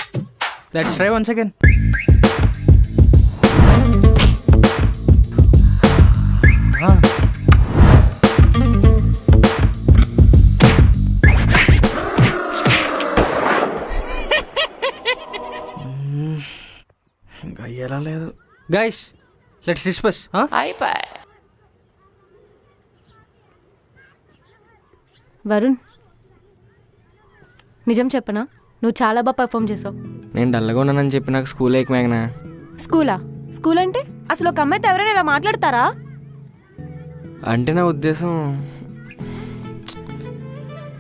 let's try once again. ఇంకా అయ్యేలా లేదు. Guys let's discuss. వరుణ్ నిజం చెప్పనా, నువ్వు చాలా బాగా పర్ఫామ్ చేసావు. నేను డల్గా ఉన్నానని చెప్పి నాకు స్కూల్ ఎక్కి మేఘనా. స్కూల్ అంటే అసలు ఒక అమ్మాయితో ఎవరైనా ఇలా మాట్లాడతారా? అంటే నా ఉద్దేశం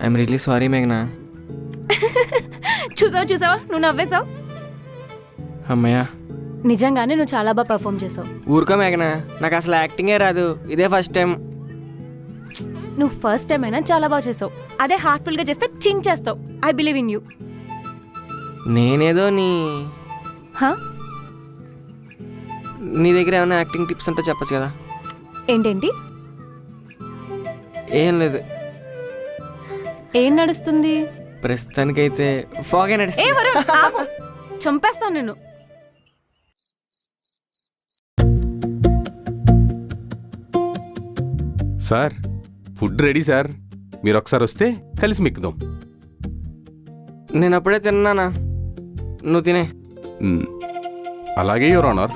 ఐఎమ్ రియలీ సారీ మేఘనా. చూసావా నువ్వు నవ్వేశావు. అమ్మయ్యా నిజంగానే నువ్వు చాలా బాగా పర్ఫామ్ చేసావు. ఊరుకో మేఘనా, నాకు అసలు యాక్టింగే రాదు, ఇదే ఫస్ట్ టైం. నువ్వు ఫస్ట్ టైం అయినా చాలా బాగా చేసావు. అదే హార్ట్ఫుల్గా చేస్తే చించేస్తావు. I believe in you. నేనేదో హా నీ దగ్గర ఏమైనా యాక్టింగ్ టిప్స్ ఉంటే చెప్పచ్చు కదా. ఏంటేంటి? ఏం లేదు, ఏం నడుస్తుంది? ప్రస్తుతానికైతే ఫాగే ఏ నడుస్తుంది. వరుణ్ ఆగు, చంపేస్తాను నేను. సార్ ఫుడ్ రెడీ సార్, మీరు ఒకసారి వస్తే కలిసి మిక్కుదాం. నేను అప్పుడే తిన్నానా, నువ్వు తినే. అలాగే యువర్ ఆనర్.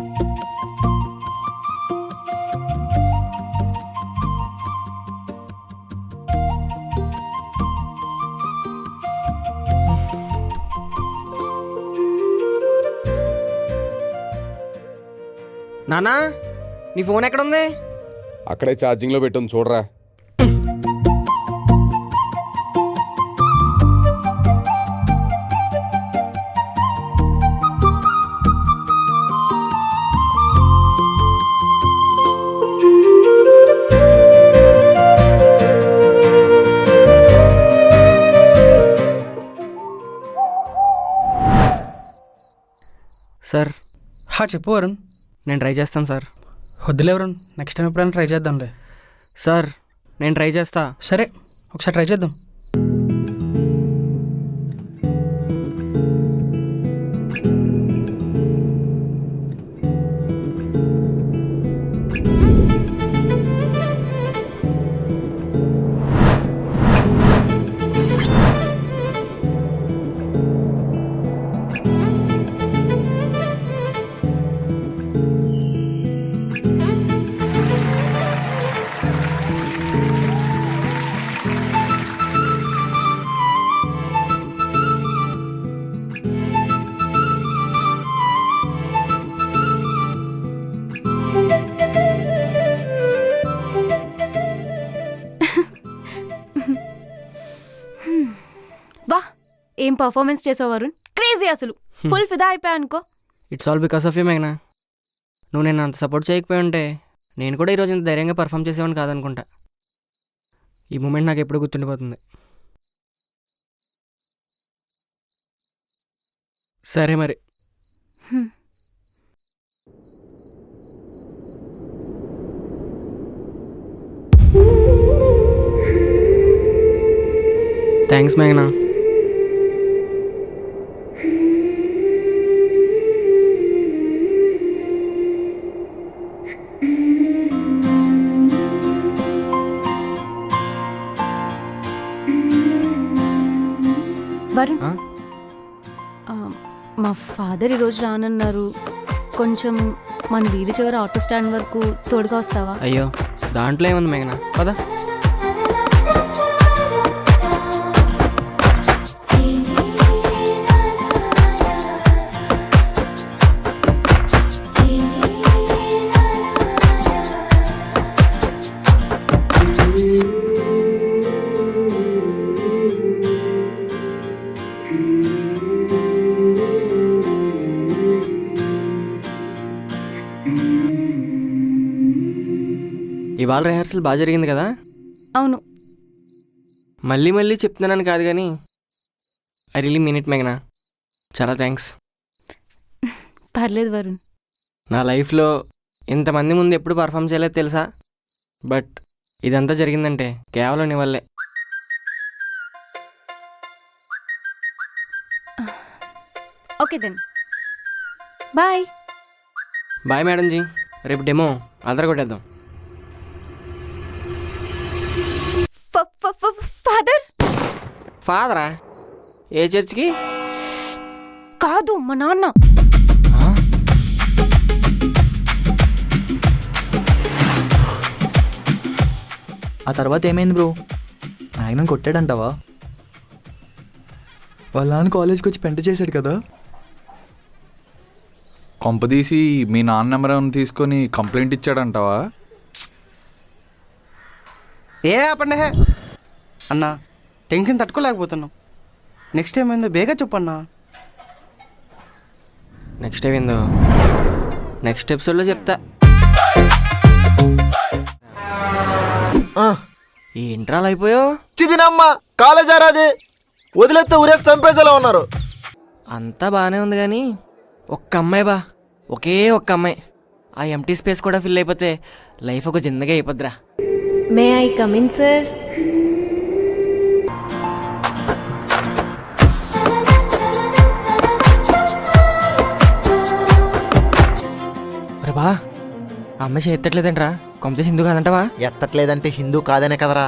నానా నీ ఫోన్ ఎక్కడుంది? అక్కడే ఛార్జింగ్లో పెట్టు చూడరా. సార్ చెప్పు వరుణ్. నేను ట్రై చేస్తాను సార్. వద్దులే వరుణ్, నెక్స్ట్ టైం ఎప్పుడైనా ట్రై చేద్దాంలే. సార్ నేను ట్రై చేస్తా. సరే ఒకసారి ట్రై చేద్దాం. వా ఏం పర్ఫార్మెన్స్ చేసావు వరుణ్, క్రేజీ అసలు. ఫుల్ ఫిదా అయిపోయా అనుకో. It's all because of you మేఘనా. నువ్వు నేను అంత సపోర్ట్ చేయకపోయి ఉంటే నేను కూడా ఈరోజు ఇంత ధైర్యంగా పర్ఫామ్ చేసేవాడిని కాదనుకుంటా. ఈ మూమెంట్ నాకు ఎప్పుడు గుర్తుండిపోతుంది. సరే మరి. థ్యాంక్స్ మేఘనా. వరుణ్ మా ఫాదర్ ఈరోజు రానన్నారు. కొంచెం మన వీధి చివరి ఆటో స్టాండ్ వరకు తోడుగా వస్తావా? అయ్యో దాంట్లో ఏముంది మేఘనా, పదా. ఇవాళ రిహార్సల్ బాగా జరిగింది కదా? అవును. మళ్ళీ మళ్ళీ చెప్తున్నానని కాదు కానీ ఐ రియలీ మీన్ ఇట్ మేఘనా. చాలా థ్యాంక్స్. పర్లేదు వరుణ్. నా లైఫ్లో ఇంతమంది ముందు ఎప్పుడు పర్ఫామ్ చేయలేదు తెలుసా, బట్ ఇదంతా జరిగిందంటే కేవలం నీ వల్లే. Okay then bye. Bye madam ji. రేపు డెమో అదర కొట్టేద్దాం. ఫాదర్. ఫాదరా? ఏ చర్చ్కి? కాదు, మా నాన్న. ఆ తర్వాత ఏమైంది బ్రో? ఆయన కొట్టాడంటావా? వాళ్ళ నాన్న కాలేజ్కి వచ్చి పెంట చేశాడు కదా. కొంపదీసి మీ నాన్న నెంబర్ ఏమైనా తీసుకొని కంప్లైంట్ ఇచ్చాడంటావా? ఏ ఆపండి హే అన్నా, టెన్షన్ తట్టుకోలేకపోతున్నాం. నెక్స్ట్ టైం ఏందో బేగా చెప్పన్నా. నెక్స్ట్ టైం ఏందో నెక్స్ట్ ఎపిసోడ్లో చెప్తా. ఈ ఇంట్రాలు అయిపోయావు. చిదినమ్మ కాలేజ్ ఆరాది వదిలేస్తే ఊరేసి చంపేసేలా ఉన్నారు. అంతా బాగానే ఉంది కానీ ఒక్క అమ్మాయి బా, ఒకే ఒక్క అమ్మాయి. ఆ ఎంటీ స్పేస్ కూడా ఫిల్ అయిపోతే లైఫ్ ఒక జిందగా అయిపోద్దిరా. May I come in sir? అరే బా, ఆ అమ్మాయి చేత్తట్లేదంట్రా. కొంపతే హిందూ కాదంటవా? ఎత్తట్లేదంటే హిందూ కాదనే కదరా.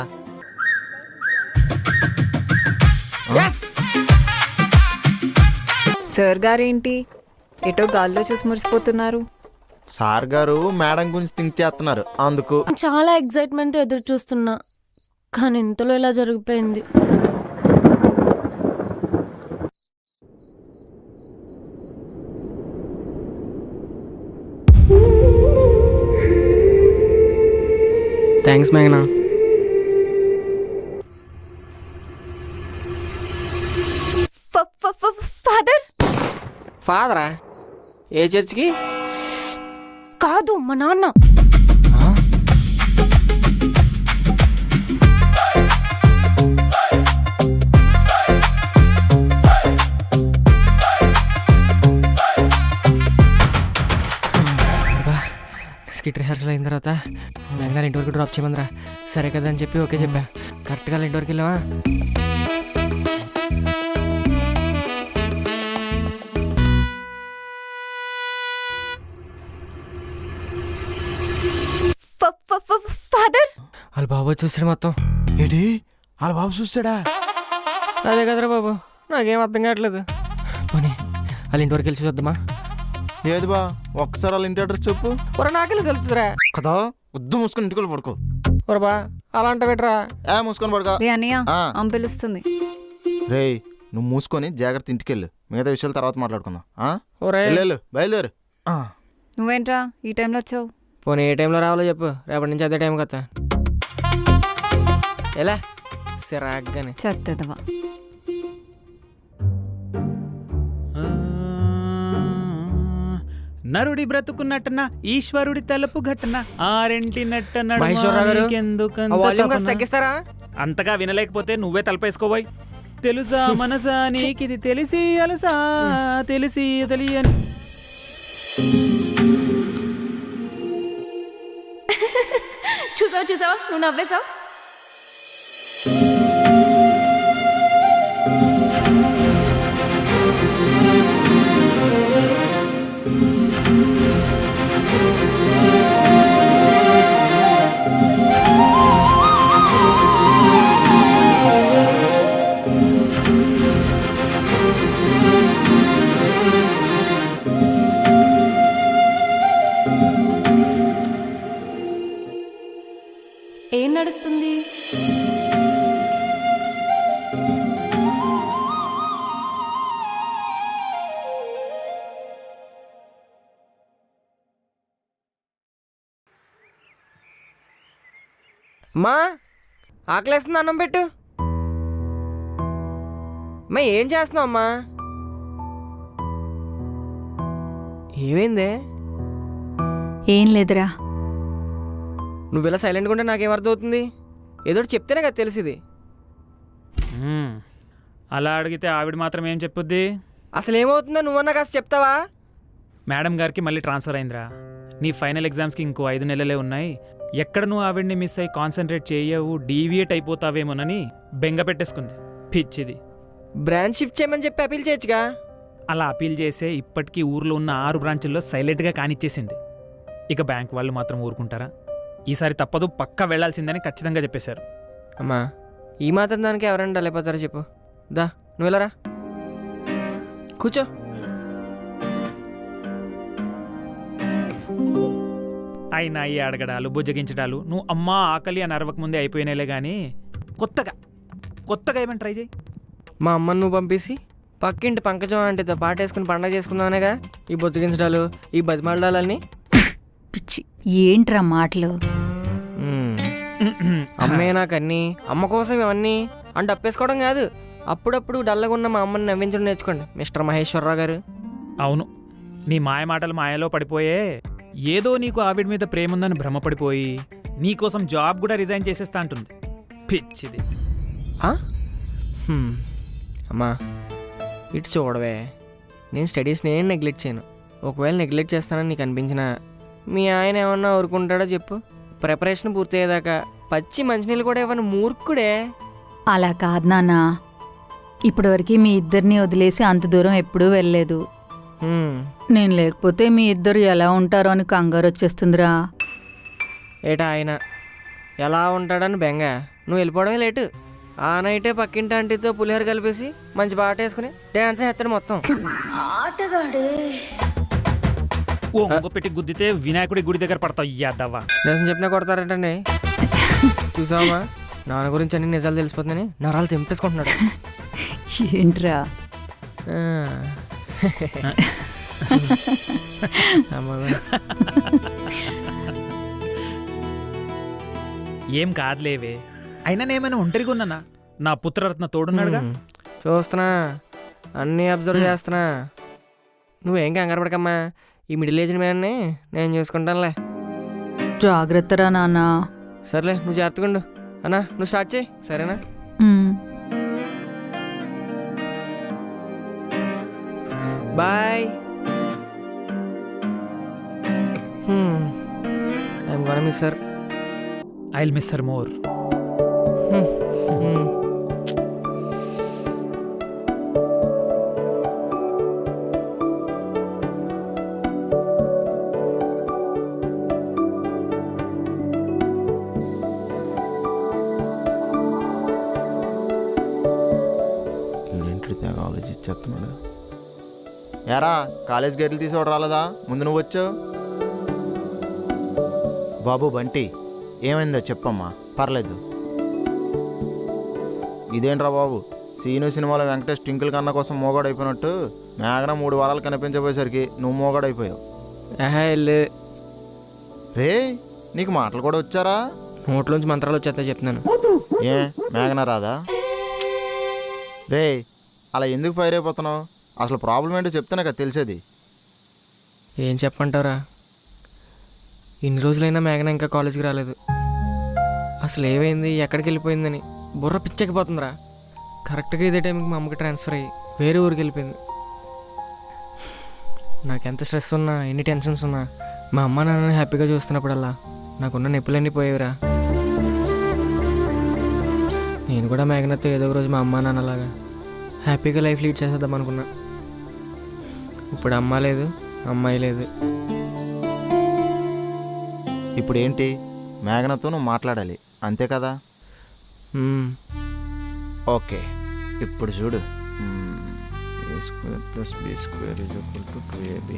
సార్ గారేంటి ఎటో గాల్లో చూసి మురిసిపోతున్నారు? సార్ గారు మేడం గురించి థింక్ చేస్తున్నారు అందుకు. చాలా ఎక్సైట్మెంట్తో ఎదురు చూస్తున్నా, కానీ ఇంతలో ఇలా జరిగిపోయింది. థ్యాంక్స్ మేఘనా. ఫాదర్. ఫాదరా? ఏ చర్చ్కి? కాదు, మా నాన్న. స్కిట్ రిహార్సల్ అయిన తర్వాత మేఘనా ఇంటి వరకు డ్రాప్ చేయమందిరా. సరే కదా అని చెప్పి ఓకే చెప్పా. కరెక్ట్గా ఇంటి వరకు వెళ్ళావా? ఫాదర్. వాళ్ళ బాబు చూసాడు మొత్తం. ఏంటి వాళ్ళ బాబు చూస్తాడా? అదే కదరా బాబు, నాకేం అర్థం కావట్లేదు. పోనీ వాళ్ళ ఇంటి వరకు వెళ్ళి చూద్దామా? ఏది బా ఒక్కసారి వాళ్ళ ఇంటి అడ్రస్ చెప్పు. ఒర నాకెళ్ళి తెలుతుందిరా కదా వద్దు మూసుకొని ఇంటికి పడుకో. ఒరబా అలా అంట పెట్టరా. మూసుకొని పడుకో. రే అన్నయ్య, అమ్మ పిలుస్తుంది. రే నువ్వు మూసుకొని జాగ్రత్త ఇంటికెళ్ళు. మిగతా విషయాలు తర్వాత మాట్లాడుకుందాం. ఒరే వెళ్ళు బయలుదేరు. నువ్వేంట్రా ఈ టైంలో వచ్చావు? పోనీ ఏ టైంలో రావాలో చెప్పు, రేపటి నుంచి అదే టైం కదా. ఎలా సిరాగ్గానే చెత్తదవా. నరుడి బ్రతుకున్నట్టన ఈశ్వరుడి తలుపు ఘటన ఆరెంటి నట్ట మహేశ్వరరావు గారు, ఆ వాల్యూమ్ కాస్త నడుమ తగ్గిస్తారా? అంతగా వినలేకపోతే నువ్వే తలపేసుకోబోయ్. తెలుసా మనసా నీకిది తెలిసి అలసా తెలిసి తెలియని. చూసావా, నువ్వు నవ్వేశావు. ఏం నడుస్తుంది? మా ఆకలేస్తుంది, అన్నం పెట్టు. మా ఏం చేస్తున్నావు అమ్మా? ఏమైందే? ఏం లేదురా. నువ్వు ఇలా సైలెంట్గా ఉంటే నాకేం అర్థం అవుతుంది? ఏదో ఒకటి చెప్తేనే కదా తెలిసింది. అలా అడిగితే ఆవిడ మాత్రం ఏం చెప్పుద్ది? అసలు ఏమవుతుందో నువ్వన్నా కాస్త చెప్తావా? మేడం గారికి మళ్ళీ ట్రాన్స్ఫర్ అయిందిరా. నీ ఫైనల్ ఎగ్జామ్స్కి ఇంకో 5 నెలలే ఉన్నాయి. ఎక్కడ నువ్వు ఆవిడ్ని మిస్ అయ్యి కాన్సన్ట్రేట్ చేయవు, డీవియేట్ అయిపోతావేమోనని బెంగ పెట్టేసుకుంది. పిచ్చిది. బ్రాంచ్ షిఫ్ట్ చేయమని చెప్పి అపీల్ చేయొచ్చుగా. అలా అపీల్ చేసే ఇప్పటికీ ఊర్లో ఉన్న 6 బ్రాంచుల్లో సైలెంట్గా కానిచ్చేసింది. ఇక బ్యాంక్ వాళ్ళు మాత్రం ఊరుకుంటారా? ఈసారి తప్పదు, పక్కా వెళ్లాల్సిందని ఖచ్చితంగా చెప్పేశారు. అమ్మా, ఈ మాత్రం దానికి ఎవరైనా డల్లిపోతారో చెప్పు. దా నువ్వు వెళ్ళరా, కూర్చో. అయినా ఈ అడగడాలు బుజ్జగించడాలు నువ్వు అమ్మా ఆకలి అని అరవక ముందే అయిపోయినాయిలే కానీ కొత్తగా ఏమైనా ట్రై చేయి. మా అమ్మని నువ్వు పంపేసి పక్కింటి పంకజం ఆంటీతో పాటేసుకుని పండగ చేసుకుందామనేగా ఈ బొజ్జగించడాలు, ఈ బతిమాలడాలన్నీ. పిచ్చి ఏంట్రా మాటలు? అమ్మే నాకన్నీ, అమ్మ కోసం ఇవన్నీ అని డప్పేసుకోవడం కాదు. అప్పుడప్పుడు డల్లగా ఉన్న మా అమ్మని నవ్వించడం నేర్చుకోండి మిస్టర్ మహేశ్వరరావు గారు. అవును, నీ మాయ మాటలు మాయలో పడిపోయే. ఏదో నీకు ఆవిడ మీద ప్రేమ ఉందని భ్రమపడిపోయి నీకోసం జాబ్ కూడా రిజైన్ చేసేస్తా అంటుంది. పిచ్చిది. అమ్మా ఇటు చూడవే, నేను స్టడీస్ని ఏం నెగ్లెక్ట్ చేయను. ఒకవేళ నెగ్లెక్ట్ చేస్తానని నీకు అనిపించినా మీ ఆయన ఏమన్నా ఊరుకుంటాడో చెప్పు? ప్రిపరేషన్ పూర్తయ్యేదాకా పచ్చి మంచినీళ్ళు కూడా ఇవ్వను మూర్ఖుడే. అలా కాదు నాన్న, ఇప్పటివరకు మీ ఇద్దరిని వదిలేసి అంత దూరం ఎప్పుడూ వెళ్ళలేదు. నేను లేకపోతే మీ ఇద్దరు ఎలా ఉంటారో అని కంగారు వచ్చేస్తుందిరా. ఏటా ఆయన ఎలా ఉంటాడని బెంగ, నువ్వు వెళ్ళిపోవడమే లేటు. ఆ నైటే పక్కింటి ఆంటీతో పులిహోర కలిపేసి మంచి పాట వేసుకుని డ్యాన్స్ వేస్తాడు మొత్తం. ఓ మొగ పెట్టి గుద్దితే వినాయకుడి గుడి దగ్గర పడతావు యాదవ్వా. నిజం చెప్పినా కొడతారంటండి. చూసావమ్మా, నాన్న గురించి అన్ని నిజాలు తెలిసిపోతుందని నరాలు తెంపేసుకుంటున్నాడు. ఏంట్రా? ఏం కాదులేవే, అయినా నేమైనా ఒంటరిగా ఉన్నానా? నా పుత్రరత్న తోడున్నాడుగా. చూస్తున్నా, అన్నీ అబ్జర్వ్ చేస్తున్నా. నువ్వేం కంగారు పడకమ్మా, ఈ మిడిల్ ఏజ్ మ్యాన్ని నేను చూసుకుంటానులే. జాగ్రత్తరా నాన్న. సర్లే, నువ్వు జాగ్రత్తగా ఉండు. అన్నా నువ్వు స్టార్ట్ చేయి, సరేనా? Bye. I'm gonna miss her. I will miss her more. ఆలోచించేస్తున్నాడు. యారా, కాలేజ్ గేట్లు తీసుకోవడం రాలేదా? ముందు నువ్వు వచ్చావు. బాబు బంటి, ఏమైందో చెప్పమ్మా. పర్లేదు. ఇదేంట్రా బాబు, సీను సినిమాలో వెంకటేష్ ట్వింకిల్ కన్నా కోసం మోగాడైపోయినట్టు మేఘన 3 వారాలు కనిపించబోయేసరికి నువ్వు మోగాడైపోయావు. రే, నీకు మాటలు కూడా వచ్చారా? నోట్లోంచి మంత్రాలు వచ్చేస్తా చెప్తున్నాను. ఏ మేఘన రాదా? రే, అలా ఎందుకు ఫైర్ అయిపోతున్నావు? అసలు ప్రాబ్లం ఏంటో చెప్తేనే కదా తెలిసేది. ఏం చెప్పంటారా, ఇన్ని రోజులైనా మేఘన ఇంకా కాలేజీకి రాలేదు. అసలు ఏమైంది, ఎక్కడికి వెళ్ళిపోయిందని బుర్ర పిచ్చెక్కిపోతుందిరా. కరెక్ట్గా ఇదే టైంకి మా అమ్మకి ట్రాన్స్ఫర్ అయ్యి వేరే ఊరికి వెళ్ళిపోయింది. నాకెంత స్ట్రెస్ ఉన్నా, ఎన్ని టెన్షన్స్ ఉన్నా, మా అమ్మ నాన్నని హ్యాపీగా చూస్తున్నప్పుడల్లా నాకున్న నొప్పులన్నీ పోయేవిరా. నేను కూడా మేఘనతో ఏదో ఒక రోజు మా అమ్మ నాన్నలాగా హ్యాపీగా లైఫ్ లీడ్ చేసేద్దాం అనుకున్నా. ఇప్పుడు అమ్మ లేదు, అమ్మాయి లేదు. ఇప్పుడు ఏంటి, మేఘనతో నువ్వు మాట్లాడాలి అంతే కదా? ఓకే, ఇప్పుడు చూడు. A² + B² = 2AB.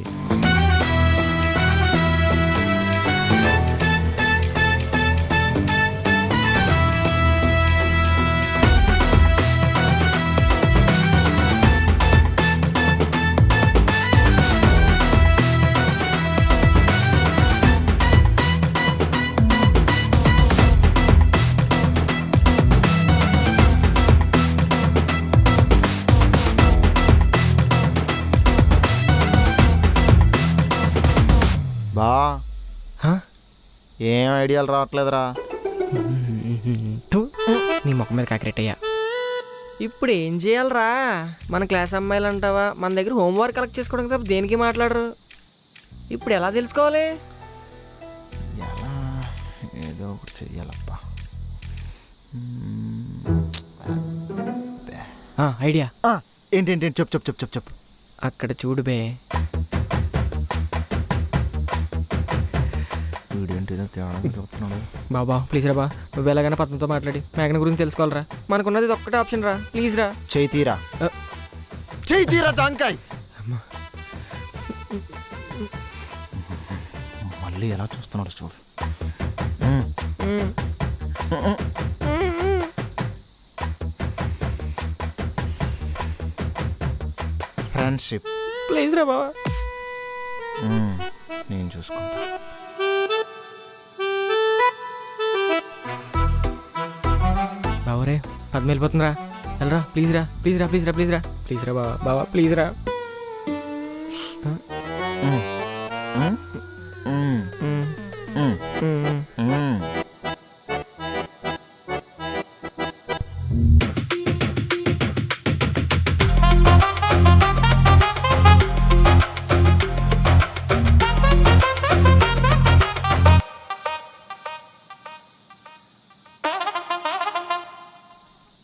బా, ఏం ఐడియాలు రావట్లేదురా. థు, నీ ముఖం మీద కాకిరెట్ అయ్యా. ఇప్పుడు ఏం చేయాలరా? మన క్లాస్ అమ్మాయిలు అంటావా మన దగ్గర హోంవర్క్ కలెక్ట్ చేసుకోవడానికి తప్ప దేనికి మాట్లాడరు. ఇప్పుడు ఎలా తెలుసుకోవాలి? ఎలా ఏదో ఒకటి చెయ్యాలప్పా. ఐడియా. ఏంటి చెప్పు. అక్కడ చూడు బే. వీడేంటిదో తేడా చెప్తున్నాడు. బాబా ప్లీజ్ రా బా, నువ్వు ఎలాగైనా పద్మతో మాట్లాడి మేఘన గురించి తెలుసుకోవాలరా. మనకున్నది ఇది ఒక్కటే ఆప్షన్ రా, ప్లీజ్ రా. చేయి తీరా జాంకాయ్. మళ్ళీ ఎలా చూస్తున్నాడు చూడు. ఫ్రెండ్షిప్ ప్లీజ్ రా బాబా. నేను చూసుకుంటా. బావరే పద్మ వెళ్ళిపోతుందిరా, వెళ్ళరా ప్లీజ్ రా బాబా ప్లీజ్ రా.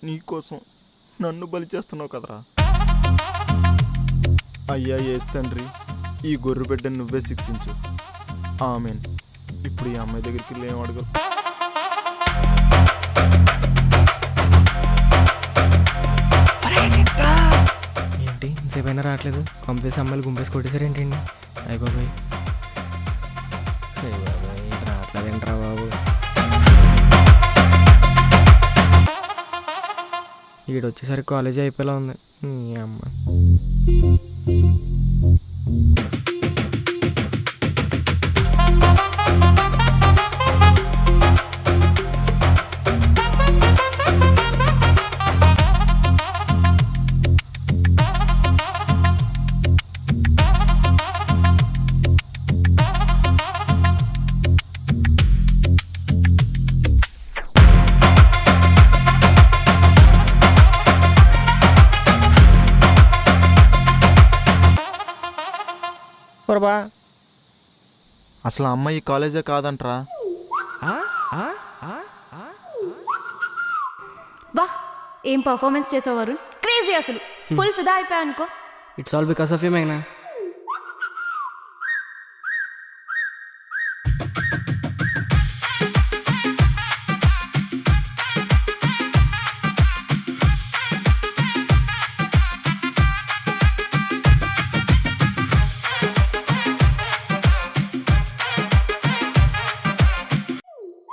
నీకోసం నన్ను బలి చేస్తున్నావు కదరా. అయ్యా ఏసు తండ్రి, ఈ గొర్రె బిడ్డను నువ్వే శిక్షించు. ఆమెన్. ఇప్పుడు ఈ అమ్మాయి దగ్గరికి వెళ్ళి ఏం అడగవు. ఏంటి ఇంతసేపైనా రావట్లేదు? పంపేసి అమ్మాయిలు గుంపేసి కొట్టేసారు ఏంటండి? అయిపోయి రావట్లేదేంట్రా బాబు. ఈడొచ్చేసరికి కాలేజీ అయిపోయేలా ఉంది. ఈ అమ్మ బా. అసలు ఆ అమ్మాయి కాలేజే కాదంట్రా. వా ఏం పర్ఫార్మెన్స్ చేసేవారు, క్రేజీ అసలు. ఫుల్ ఫిదా అయిపోయా అనుకో. It's all because of you మేఘనా.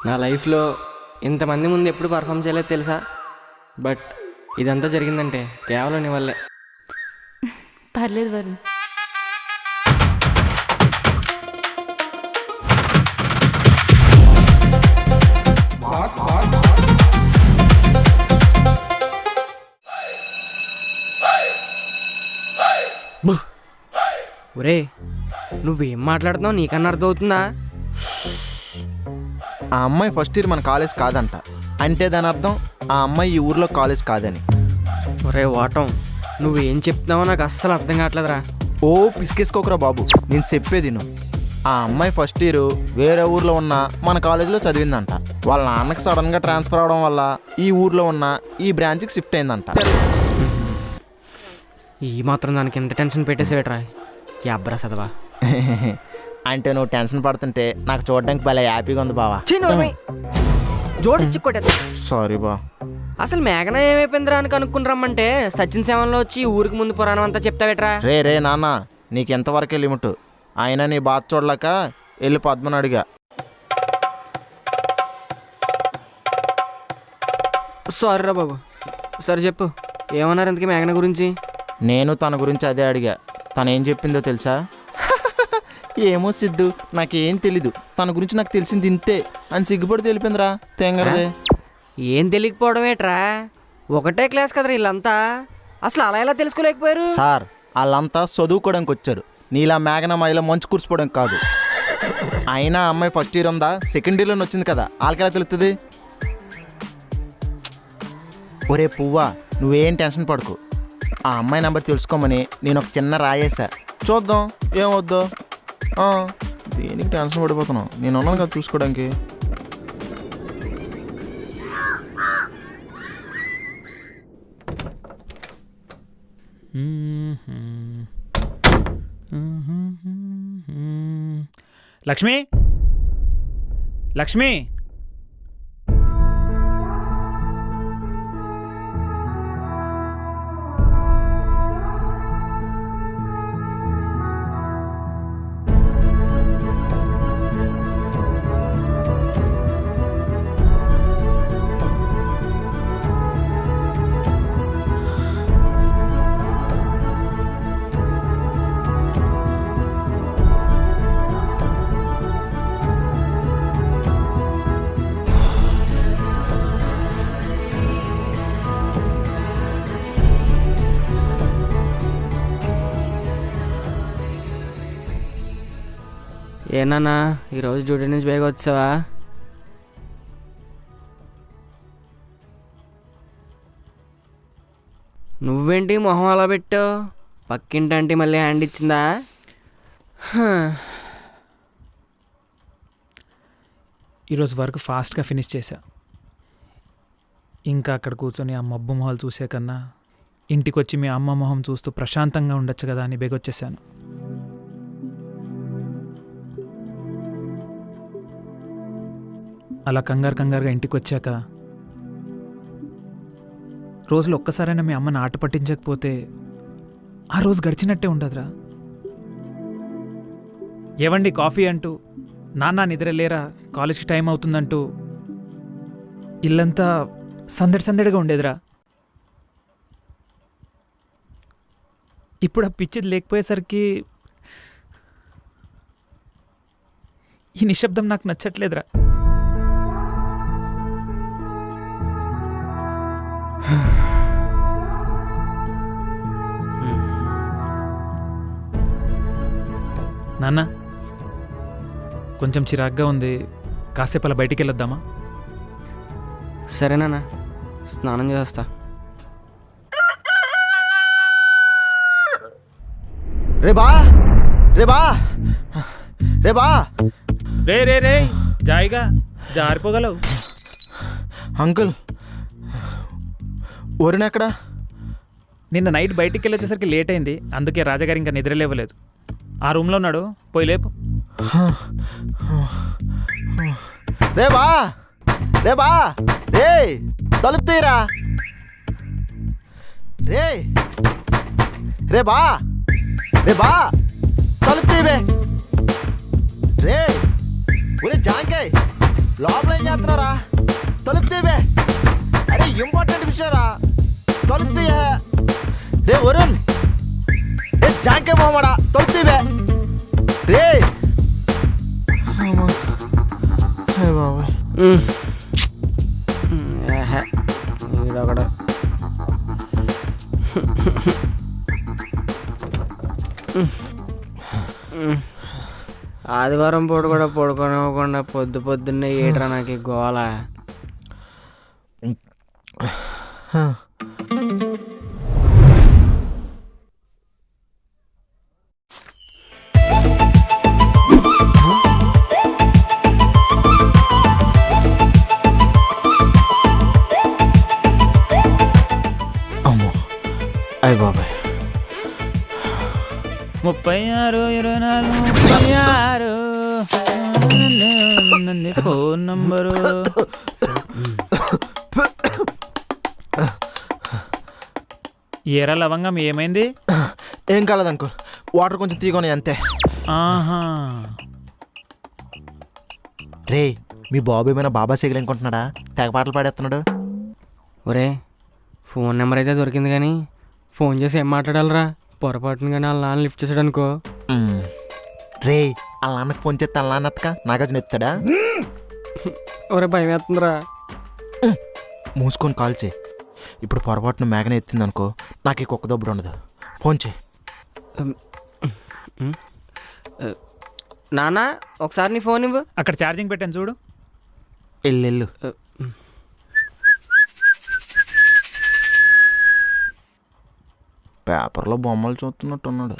నా లైఫ్లో ఇంతమంది ముందు ఎప్పుడు పర్ఫామ్ చేయలేదు తెలుసా. బట్ ఇదంతా జరిగిందంటే కేవలం నీ వల్లే. పర్లేదు వరుణ్. ఒరే నువ్వేం మాట్లాడుతున్నావు నీకన్నా అర్థమవుతుందా? ఆ అమ్మాయి ఫస్ట్ ఇయర్ మన కాలేజ్ కాదంట. అంటే దాని అర్థం ఆ అమ్మాయి ఈ ఊర్లో కాలేజ్ కాదని. ఒరే వాటం, నువ్వేం చెప్తున్నావో నాకు అస్సలు అర్థం కావట్లేదురా. ఓ పిసికేసుకోకరా బాబు, నేను చెప్పేది నువ్వు. ఆ అమ్మాయి ఫస్ట్ ఇయర్ వేరే ఊర్లో ఉన్న మన కాలేజీలో చదివిందంట. వాళ్ళ నాన్నకి సడన్గా ట్రాన్స్ఫర్ అవడం వల్ల ఈ ఊర్లో ఉన్న ఈ బ్రాంచ్కి షిఫ్ట్ అయిందంట. ఈ మాత్రం దానికి ఎంత టెన్షన్ పెట్టేసేవేట్రా ఈ అబ్బరా చదవా. అంటే నువ్వు టెన్షన్ పడుతుంటే నాకు చూడడానికి భలే హ్యాపీగా ఉంది బావా. జోడించి కొట్టేది. సారీ బా. అసలు మేఘన ఏమైపోయిందిరా అని కనుక్కుని రమ్మంటే సచిన్ సేవన్లో వచ్చి ఊరికి ముందు పురాణం అంతా చెప్తావేట్రా. రే నాన్న, నీకు ఎంతవరకే లిమిట్. అయినా నీ బాధ చూడలేక వెళ్ళి పద్మని అడిగా. సారీ రా బాబు. సరే చెప్పు, ఏమన్నారు ఇంతకీ మేఘన గురించి? నేను తన గురించి అదే అడిగా. తను ఏం చెప్పిందో తెలుసా? ఏమో సిద్ధు, నాకేం తెలీదు, తన గురించి నాకు తెలిసింది ఇంతే అని సిగ్గుపడి తెలిపిందిరా. తెంగరదే. ఏం తెలియకపోవడం ఏట్రా, ఒకటే క్లాస్ కదరా వీళ్ళంతా. అసలు అలా ఎలా తెలుసుకోలేకపోయారు? సార్ వాళ్ళంతా చదువుకోవడానికి వచ్చారు, నీలా మేఘనమాయిలో మంచు కూర్చుకోవడం కాదు. అయినా ఆ అమ్మాయి ఫస్ట్ ఇయర్ ఉందా, సెకండ్ ఇయర్లోనే వచ్చింది కదా, వాళ్ళకెలా తెలుస్తుంది? ఒరే పువ్వా, నువ్వేం టెన్షన్ పడకు. ఆ అమ్మాయి నెంబర్ తెలుసుకోమని నేను ఒక చిన్న రాయేసా, చూద్దాం ఏమవుద్దో. దేనికి టెన్షన్ పడిపోతున్నావు, నేను ఉన్నాను కదా చూసుకోవడానికి. లక్ష్మి, లక్ష్మి, ఏనా ఈరోజు డ్యూటీ నుంచి బేగా వచ్చావా? నువ్వేంటి మొహం అలా పెట్టావు? పక్కింటి మళ్ళీ హ్యాండ్ ఇచ్చిందా? ఈరోజు వర్క్ ఫాస్ట్గా ఫినిష్ చేశా. ఇంకా అక్కడ కూర్చొని ఆ మబ్బు మొహాలు చూసే కన్నా ఇంటికి వచ్చి మీ అమ్మ మొహం చూస్తూ ప్రశాంతంగా ఉండొచ్చు కదా అని బేగొచ్చేసాను. అలా కంగారుగా ఇంటికి వచ్చాక రోజులు ఒక్కసారైనా మీ అమ్మని ఆట పట్టించకపోతే ఆ రోజు గడిచినట్టే ఉండదురా. ఏవండి కాఫీ అంటూ, నాన్న నిద్రలేరా కాలేజ్కి టైం అవుతుందంటూ ఇల్లంతా సందడిగా ఉండేదిరా. ఇప్పుడు ఆ పిచ్చిది లేకపోయేసరికి ఈ నిశ్శబ్దం నాకు నచ్చట్లేదురా. నాన్న, కొంచెం చిరాగ్గా ఉంది, కాసేపు అలా బయటికి వెళ్ళొద్దామా? సరేనా, స్నానం చేస్తా. రేబా రేబా రేబా రే రే రే జాయిగా జారిపోగలవు. అంకుల్, ఊరినెక్కడ? నిన్న నైట్ బయటికి వెళ్ళొచ్చేసరికి లేట్ అయింది, అందుకే రాజాగారు ఇంకా నిద్రలేవలేదు. ఆ రూమ్లో ఉన్నాడు, పోయి లేపు. రేబా రేబా రే తలుపు తీరా. రే రేబా రేబా తలుపు తీవే. రే ఒరే జాంకాయ్, లోపల ఏం చేస్తున్నారా? తలుపు తీవే. అరే ఇంపార్టెంట్ విషయం రా, తలుపు తీయే. రే వరుణ్, రే జాంకాయ్ మొహమ్మడా, తలుపు తీవే. రే బాబాయ్, వీడొకడు. ఆదివారం పూట కూడా పడుకోనివ్వకుండా పొద్దున్నే ఏట్రా నాకు ఈ గోల. అమ్మో, అయ్య బాబాయ్. 36, 24, 36 ఫోన్ నంబరు. ఏరా లవంగం, ఏమైంది? ఏం కాలేదు అంకుల్, వాటర్ కొంచెం తీగొని అంతే. ఆహా, రే మీ బాబు ఏమైనా బాబా సిగలు అనుకుంటున్నాడా? తెగ పాటలు పాడేస్తున్నాడు. ఒరే, ఫోన్ నెంబర్ అయితే దొరికింది కానీ ఫోన్ చేసి ఏం మాట్లాడాలరా? పొరపాటును కానీ వాళ్ళ నాన్న లిఫ్ట్ చేసాడు అనుకో. రే వాళ్ళ నాన్నకు ఫోన్ చేస్తే వాళ్ళ నాన్న ఎత్తక నాగార్జున ఎత్తాడా? ఒరే భయం వేస్తుందిరా. మూసుకొని కాల్ చేయి. ఇప్పుడు పొరపాటున మేఘన ఎత్తింది అనుకో, నాకు ఈ కుక్క దబ్బుడు ఉండదు. ఫోన్ చేయి. నాన్న ఒకసారి నీ ఫోన్ ఇవ్వు. అక్కడ ఛార్జింగ్ పెట్టాను చూడు. ఎల్లు పేపర్లో బొమ్మలు చూస్తున్నట్టున్నాడు.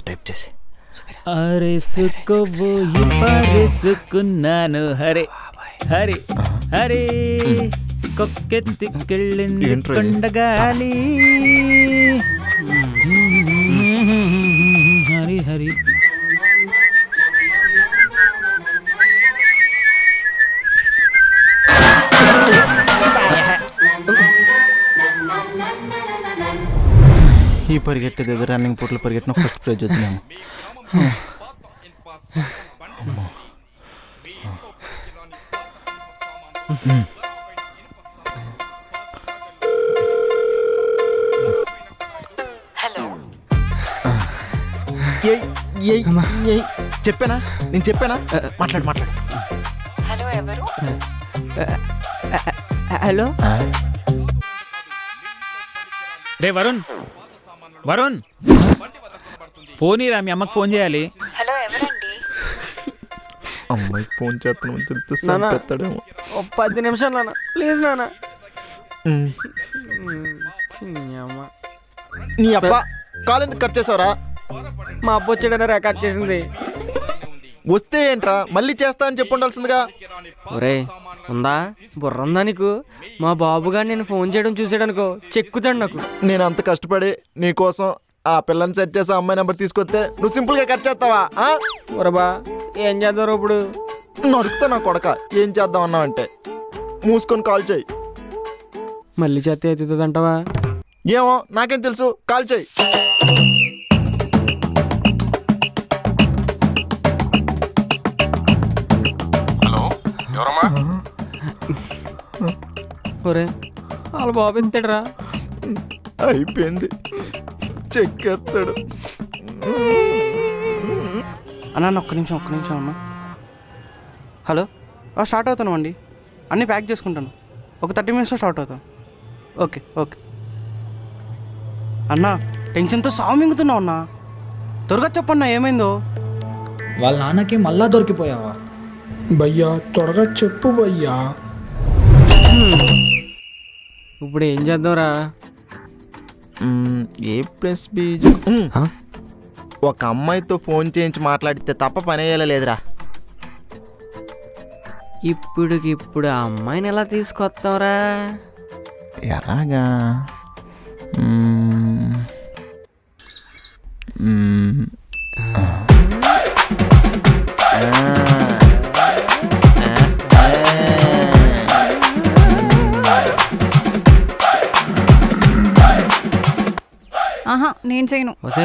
టైప్ చేసి అరేసుకోబోయి పారేసుకున్నాను హరే హరే హరే కొక్కెత్తికెళ్ళింది కొండగాలి హరి హరి. ఈ పరిగెట్టేది రన్నింగ్ పూట్లు పరిగెట్టిన ఫస్ట్ ప్రైజ్ వద్దులేము. చెప్పానా నేను చెప్పానా? మాట్లాడు మాట్లాడు. హలో ఎవరు? హలో రే వరుణ్, వరుణ్ ఫోన్ ఇరా, మీ అమ్మకి ఫోన్ చేయాలి. హలో ఎవరండి? అమ్మాయికి ఫోన్ చేస్తాను తెలిస్తే నాన్న. సంపెత్తాడేమో. 10 నిమిషాలు నాన్న ప్లీజ్ నాన్న. నీ అబ్బా కాల్ ఎందుకు కట్ చేసావురా? మా అబ్బు వచ్చాడని రికార్డ్ చేసింది. వస్తే ఏంట్రా మళ్ళీ చేస్తా అని చెప్పి ఉండాల్సిందిగా. ఒరే ఉందా బుర్ర ఉందా నీకు? మా బాబుగా నేను ఫోన్ చేయడం చూసాడనుకో చెక్కుతాడు నాకు. నేను అంత కష్టపడి నీకోసం ఆ పిల్లని సెట్ చేసి అమ్మాయి నెంబర్ తీసుకొస్తే నువ్వు సింపుల్ గా కట్ చేస్తావా? ఒరబా ఏం చేద్దాం ఇప్పుడు? నడుకుతా నా కొడక. ఏం చేద్దాం అన్నావంటే మూసుకొని కాల్ చేయి. మళ్ళీ చేస్తే అవుతుంది అంటావా? ఏమో నాకేం తెలుసు, కాల్ చేయి. హలో ఎవరమ్మా? ఒరే వాళ్ళ బాబు ఎత్తాడురా. అయిపోయింది, చెక్కేస్తాడు. అన్న ఒక్క నిమిషం అన్న. హలో స్టార్ట్ అవుతాను అండి, అన్నీ ప్యాక్ చేసుకుంటాను. ఒక 30 మినిట్స్లో స్టార్ట్ అవుతాను. ఓకే ఓకే అన్నా, టెన్షన్తో సాగు మింగుతున్నావు అన్నా. త్వరగా చెప్పన్నా ఏమైందో. వాళ్ళ నాన్నకి మళ్ళా దొరికిపోయావా? భయ్యా త్వరగా చెప్పు భయ్యా. ఇప్పుడు ఏం చేద్దాంరా? ఏ ప్లస్ బి. ఒక అమ్మాయితో ఫోన్ చేయించి మాట్లాడితే తప్ప పని అయ్యేలా లేదురా. ఇప్పుడు ఆ అమ్మాయిని ఎలా తీసుకొస్తావురా? ఎలాగా? ఆహా నేను చేయను. వసే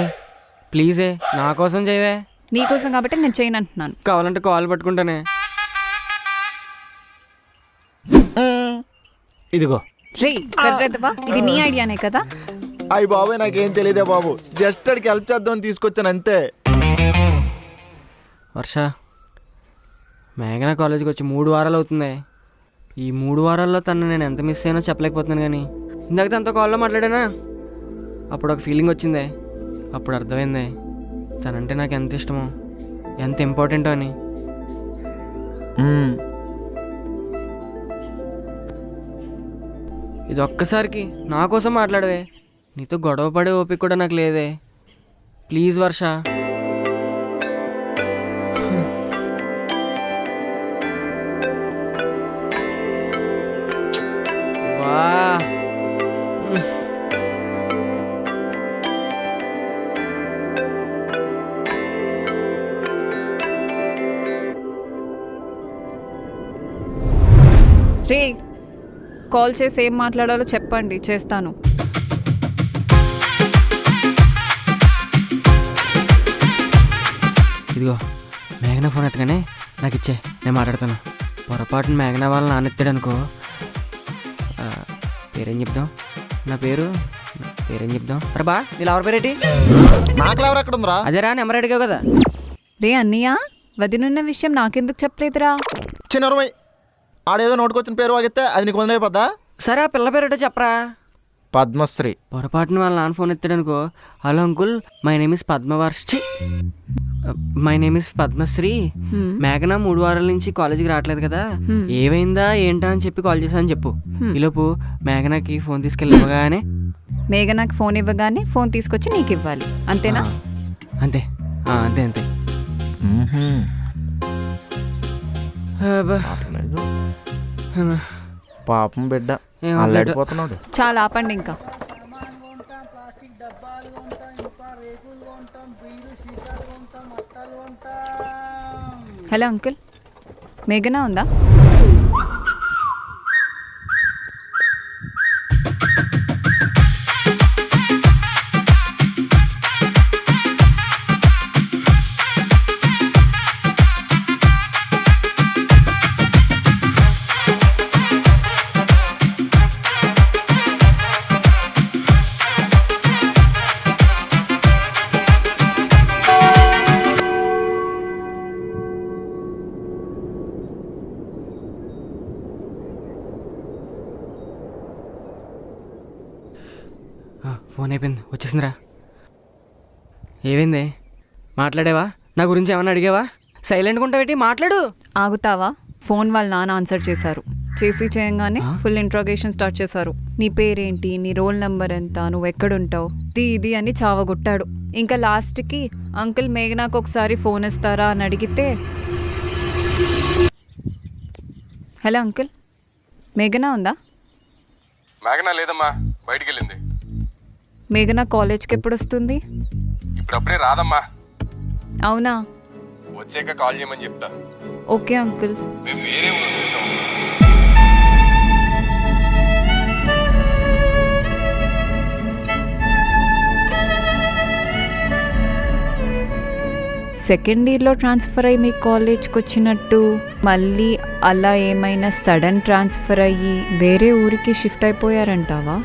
ప్లీజే నా కోసం చేయవే. నీకోసం కాబట్టి నేను చేయను అంటున్నాను. కావాలంటే కాల్ పట్టుకుంటానే. ఇదిగో రే కర్రెదవా, ఇది నీ ఐడియానే కదా? అయ్యి బాబాయ్ నాకేం తెలియదే బాబు, జస్ట్ అడికి హెల్ప్ చేద్దామని తీసుకొచ్చాను అంతే. వర్ష మేఘన కాలేజీకి వచ్చి 3 వారాలు అవుతుంది. ఈ 3 వారాల్లో తను నేను ఎంత మిస్ అయ్యానో చెప్పలేకపోతున్నాను. కానీ ఇందాక తనతో కాల్లో మాట్లాడానా, అప్పుడు ఒక ఫీలింగ్ వచ్చిందే. అప్పుడు అర్థమైంది తనంటే నాకు ఎంత ఇష్టమో, ఎంత ఇంపార్టెంటో అని. ఇది ఒక్కసారికి నా కోసం మాట్లాడవే. నీతో గొడవ పడే ఓపిక కూడా నాకు లేదే. ప్లీజ్ వర్ష. వా రే కాల్ చేసి ఏం మాట్లాడాలో చెప్పండి, చేస్తాను. ఇదిగో మేఘన ఫోన్ ఎత్తగానే నాకు ఇచ్చే, నేను మాట్లాడతాను. పొరపాటున మేఘన వాళ్ళ నాన్నెత్తాడు అనుకో, పేరేం చెప్దాం? నా పేరేం చెప్దాం? అరే బా నీ ఎవరి పేరేటి? నాకు ఎవరు ఎక్కడ ఉందిరా? అదేరా నెంబర్ అడిగావు కదా. రే అన్నయ్య, వదినున్న విషయం నాకెందుకు చెప్పలేదురా? చిన్నరుమై ఆడేదో నోటుకొచ్చిన పేరు వాగితే అది నీకు వదిలేపోద్దా? సరే ఆ పిల్ల పేరేటో చెప్పరా. పద్మశ్రీ. పొరపాటున వాళ్ళ నాన్న ఫోన్ ఎత్తాడనుకో, hello uncle, my name is Padmavarshi, my name is Padmasri, మేఘన 3 వారాల నుంచి కాలేజీకి రావట్లేదు కదా, ఏమైందా ఏంటా అని చెప్పి కాల్ చేశాను చెప్పు. ఈలోపు మేఘనాకి ఫోన్ తీసుకెళ్ళి ఇవ్వగానే మేఘనాకి ఫోన్ ఇవ్వగానే ఫోన్ తీసుకొచ్చి నీకు ఇవ్వాలి, అంతేనా? అంతే అంతే అంతే. అబ్బా. పాపం బిడ్డ ఏం అల్లాడిపోతున్నాడు. చాలా ఆపండి ఇంకా. హలో అంకుల్, మేఘనా ఉందా? ఫోన్ అయిపోయింది, వచ్చేసిందిరా. ఏమైంది? మాట్లాడేవా? నా గురించి ఏమన్నా అడిగావా? సైలెంట్గా ఉంటావేటి? మాట్లాడు. ఆగుతావా? ఫోన్ వాళ్ళ నాన్న ఆన్సర్ చేశారు. చేసి చేయంగానే ఫుల్ ఇంట్రోగేషన్ స్టార్ట్ చేశారు. నీ పేరేంటి, నీ రోల్ నెంబర్ ఎంత, నువ్వు ఎక్కడుంటావు, ఇది అని చావగొట్టాడు. ఇంకా లాస్ట్కి అంకుల్ మేఘనాకు ఒకసారి ఫోన్ ఇస్తారా అని అడిగితే, హలో అంకుల్, మేఘనా ఉందా? మేఘనా లేదమ్మా, బయటికి వెళ్ళింది. మేఘనా కాలేజ్కి ఎప్పుడు వస్తుంది? ఇప్పుడప్పుడే రాదమ్మా. అవునా? వచ్చాక కాల్ చేయమని చెప్తా. Okay uncle. మేము వేరే ఊరు వచ్చేసాము. సెకండ్ ఇయర్లో ట్రాన్స్ఫర్ అయ్యి మీ కాలేజ్కి వచ్చినట్టు మళ్ళీ అలా ఏమైనా సడన్ ట్రాన్స్ఫర్ అయ్యి వేరే ఊరికి షిఫ్ట్ అయిపోయారంటావా?